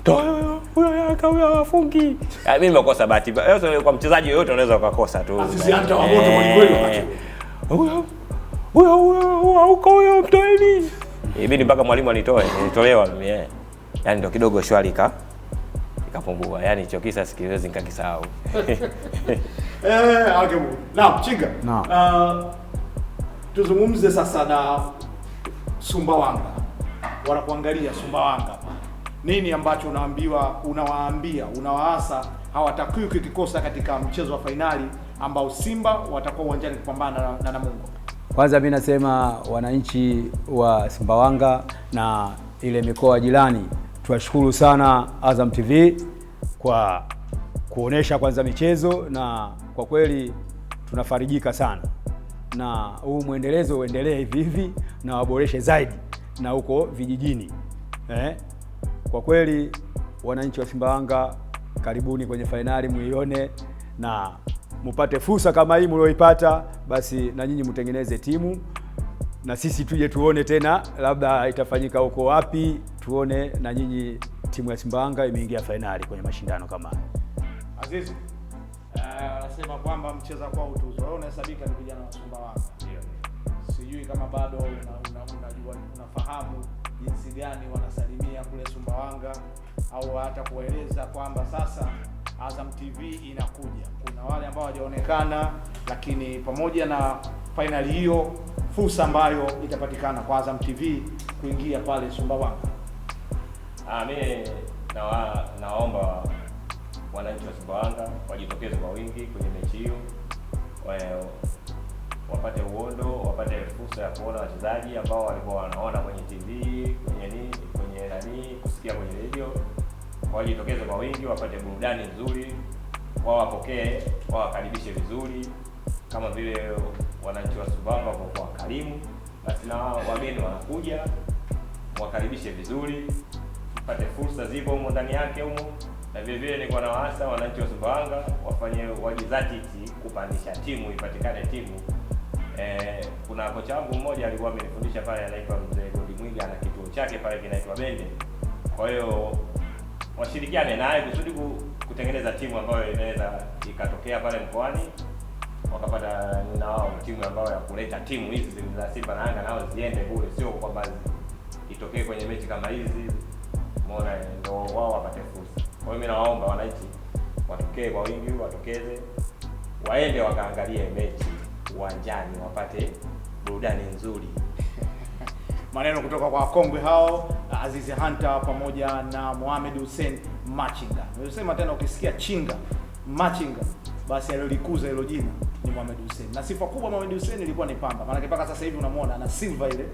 Toe huyo Yanga huyo afungi. Mimi nimekosa bahati. Kwa mchezaji yoyote unaweza ukakosa tu. Sisi hata wa moto kweli wakati. Huyo mtoeni. Ibidi mpaka mwalimu anitoe, nilitolewa mimi Yaani ndio kidogo shwari ikapungua. Yaani hicho kisa sikiwezi nikakisahau. Okay. Naam, Chinga. Tuzungumze sasa na Sumbawanga. Wanakuangalia Sumbawanga. Nini ambacho unawaasa hawatakiwi kukikosa katika mchezo wa fainali ambao Simba watakuwa uwanjani kupambana na Namungo? Kwanza mimi nasema wananchi wa Sumbawanga na ile mikoa jirani Tuwashukuru sana Azam TV kwa kuonesha kwanza michezo, na kwa kweli tunafarijika sana, na huu mwendelezo uendelee hivi hivi na waboreshe zaidi na huko vijijini. Kwa kweli wananchi wa Sumbawanga, karibuni kwenye fainali muione na mupate fursa kama hii mlioipata, basi na nyinyi mtengeneze timu na sisi tuje tuone tena, labda itafanyika huko wapi, tuone na nyinyi timu ya Sumbawanga imeingia fainali kwenye mashindano kama haya. Azizi, anasema kwamba mcheza kwa utuzo. Wewe unahesabika ni vijana wa Sumbawanga. Sijui kama bado unajua, unafahamu jinsi gani wanasalimia kule Sumbawanga, au hata kueleza kwamba sasa Azam TV inakuja. Kuna wale ambao hawajaonekana, lakini pamoja na finali hiyo, fursa ambayo itapatikana kwa Azam TV kuingia pale Sumbawanga. Mimi naomba wananchi wa Sumbawanga wajitokeze kwa wingi kwenye mechi hiyo, wapate uondo, wapate fursa ya kuona wachezaji ambao walikuwa wanaona kwenye TV, kwenye kusikia kwenye radio. Wajitokeze kwa wingi, wapate burudani nzuri, wawapokee, wawakaribishe vizuri kama vile wananchi wa Sumbawanga kwa karimu. Basi na wageni wanakuja, wakaribishe vizuri, mpate fursa zipo humo ndani yake humo. Na vile vile niko na waasa wananchi wa Sumbawanga wafanye wajizatiti kupandisha timu, ipatikane timu. Kuna kocha wangu mmoja alikuwa amenifundisha pale, anaitwa Mzee Godi Mwiga, ana kituo chake pale kinaitwa Bende. Kwa hiyo washirikiane naye kusudi kutengeneza timu ambayo inaweza ikatokea pale mkoani, wakapata na wao timu ambayo ya kuleta timu hizi za Simba na Yanga nao ziende kule, sio kwamba itokee kwenye mechi kama hizi. Umeona, ndio wao wapate fursa. Kwa hiyo mimi nawaomba wananchi watokee kwa wingi, watokeze, waende wakaangalie mechi uwanjani, wapate burudani nzuri. Maneno kutoka kwa wakongwe hao, Azizi Hunter pamoja na Mohamed Hussein Machinga. Nimesema tena, ukisikia Chinga Machinga, basi alilikuza hilo jina ni Mohamed Hussein. Na sifa kubwa Mohamed Hussein ilikuwa ni pamba. Maana mpaka sasa hivi unamwona ana silver ile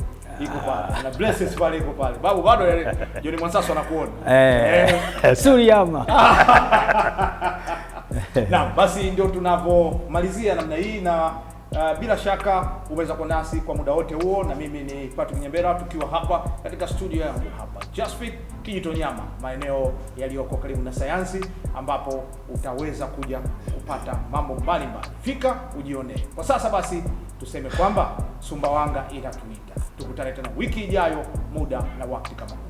iko pale. Na blesses pale iko pale. Babu bado John Mwansaso anakuona. Suriyama. Na basi ndio tunavomalizia namna hii, na bila shaka umeweza kuwa nasi kwa muda wote huo, na mimi ni Patrick Nyembera, tukiwa hapa katika studio yangu hapa Justfit Kijitonyama, maeneo yaliyoko karibu na sayansi, ambapo utaweza kuja kupata mambo mbalimbali. Fika ujione. Kwa sasa basi tuseme kwamba Sumbawanga inatuita. Tukutane tena wiki ijayo muda na wakati kama huu.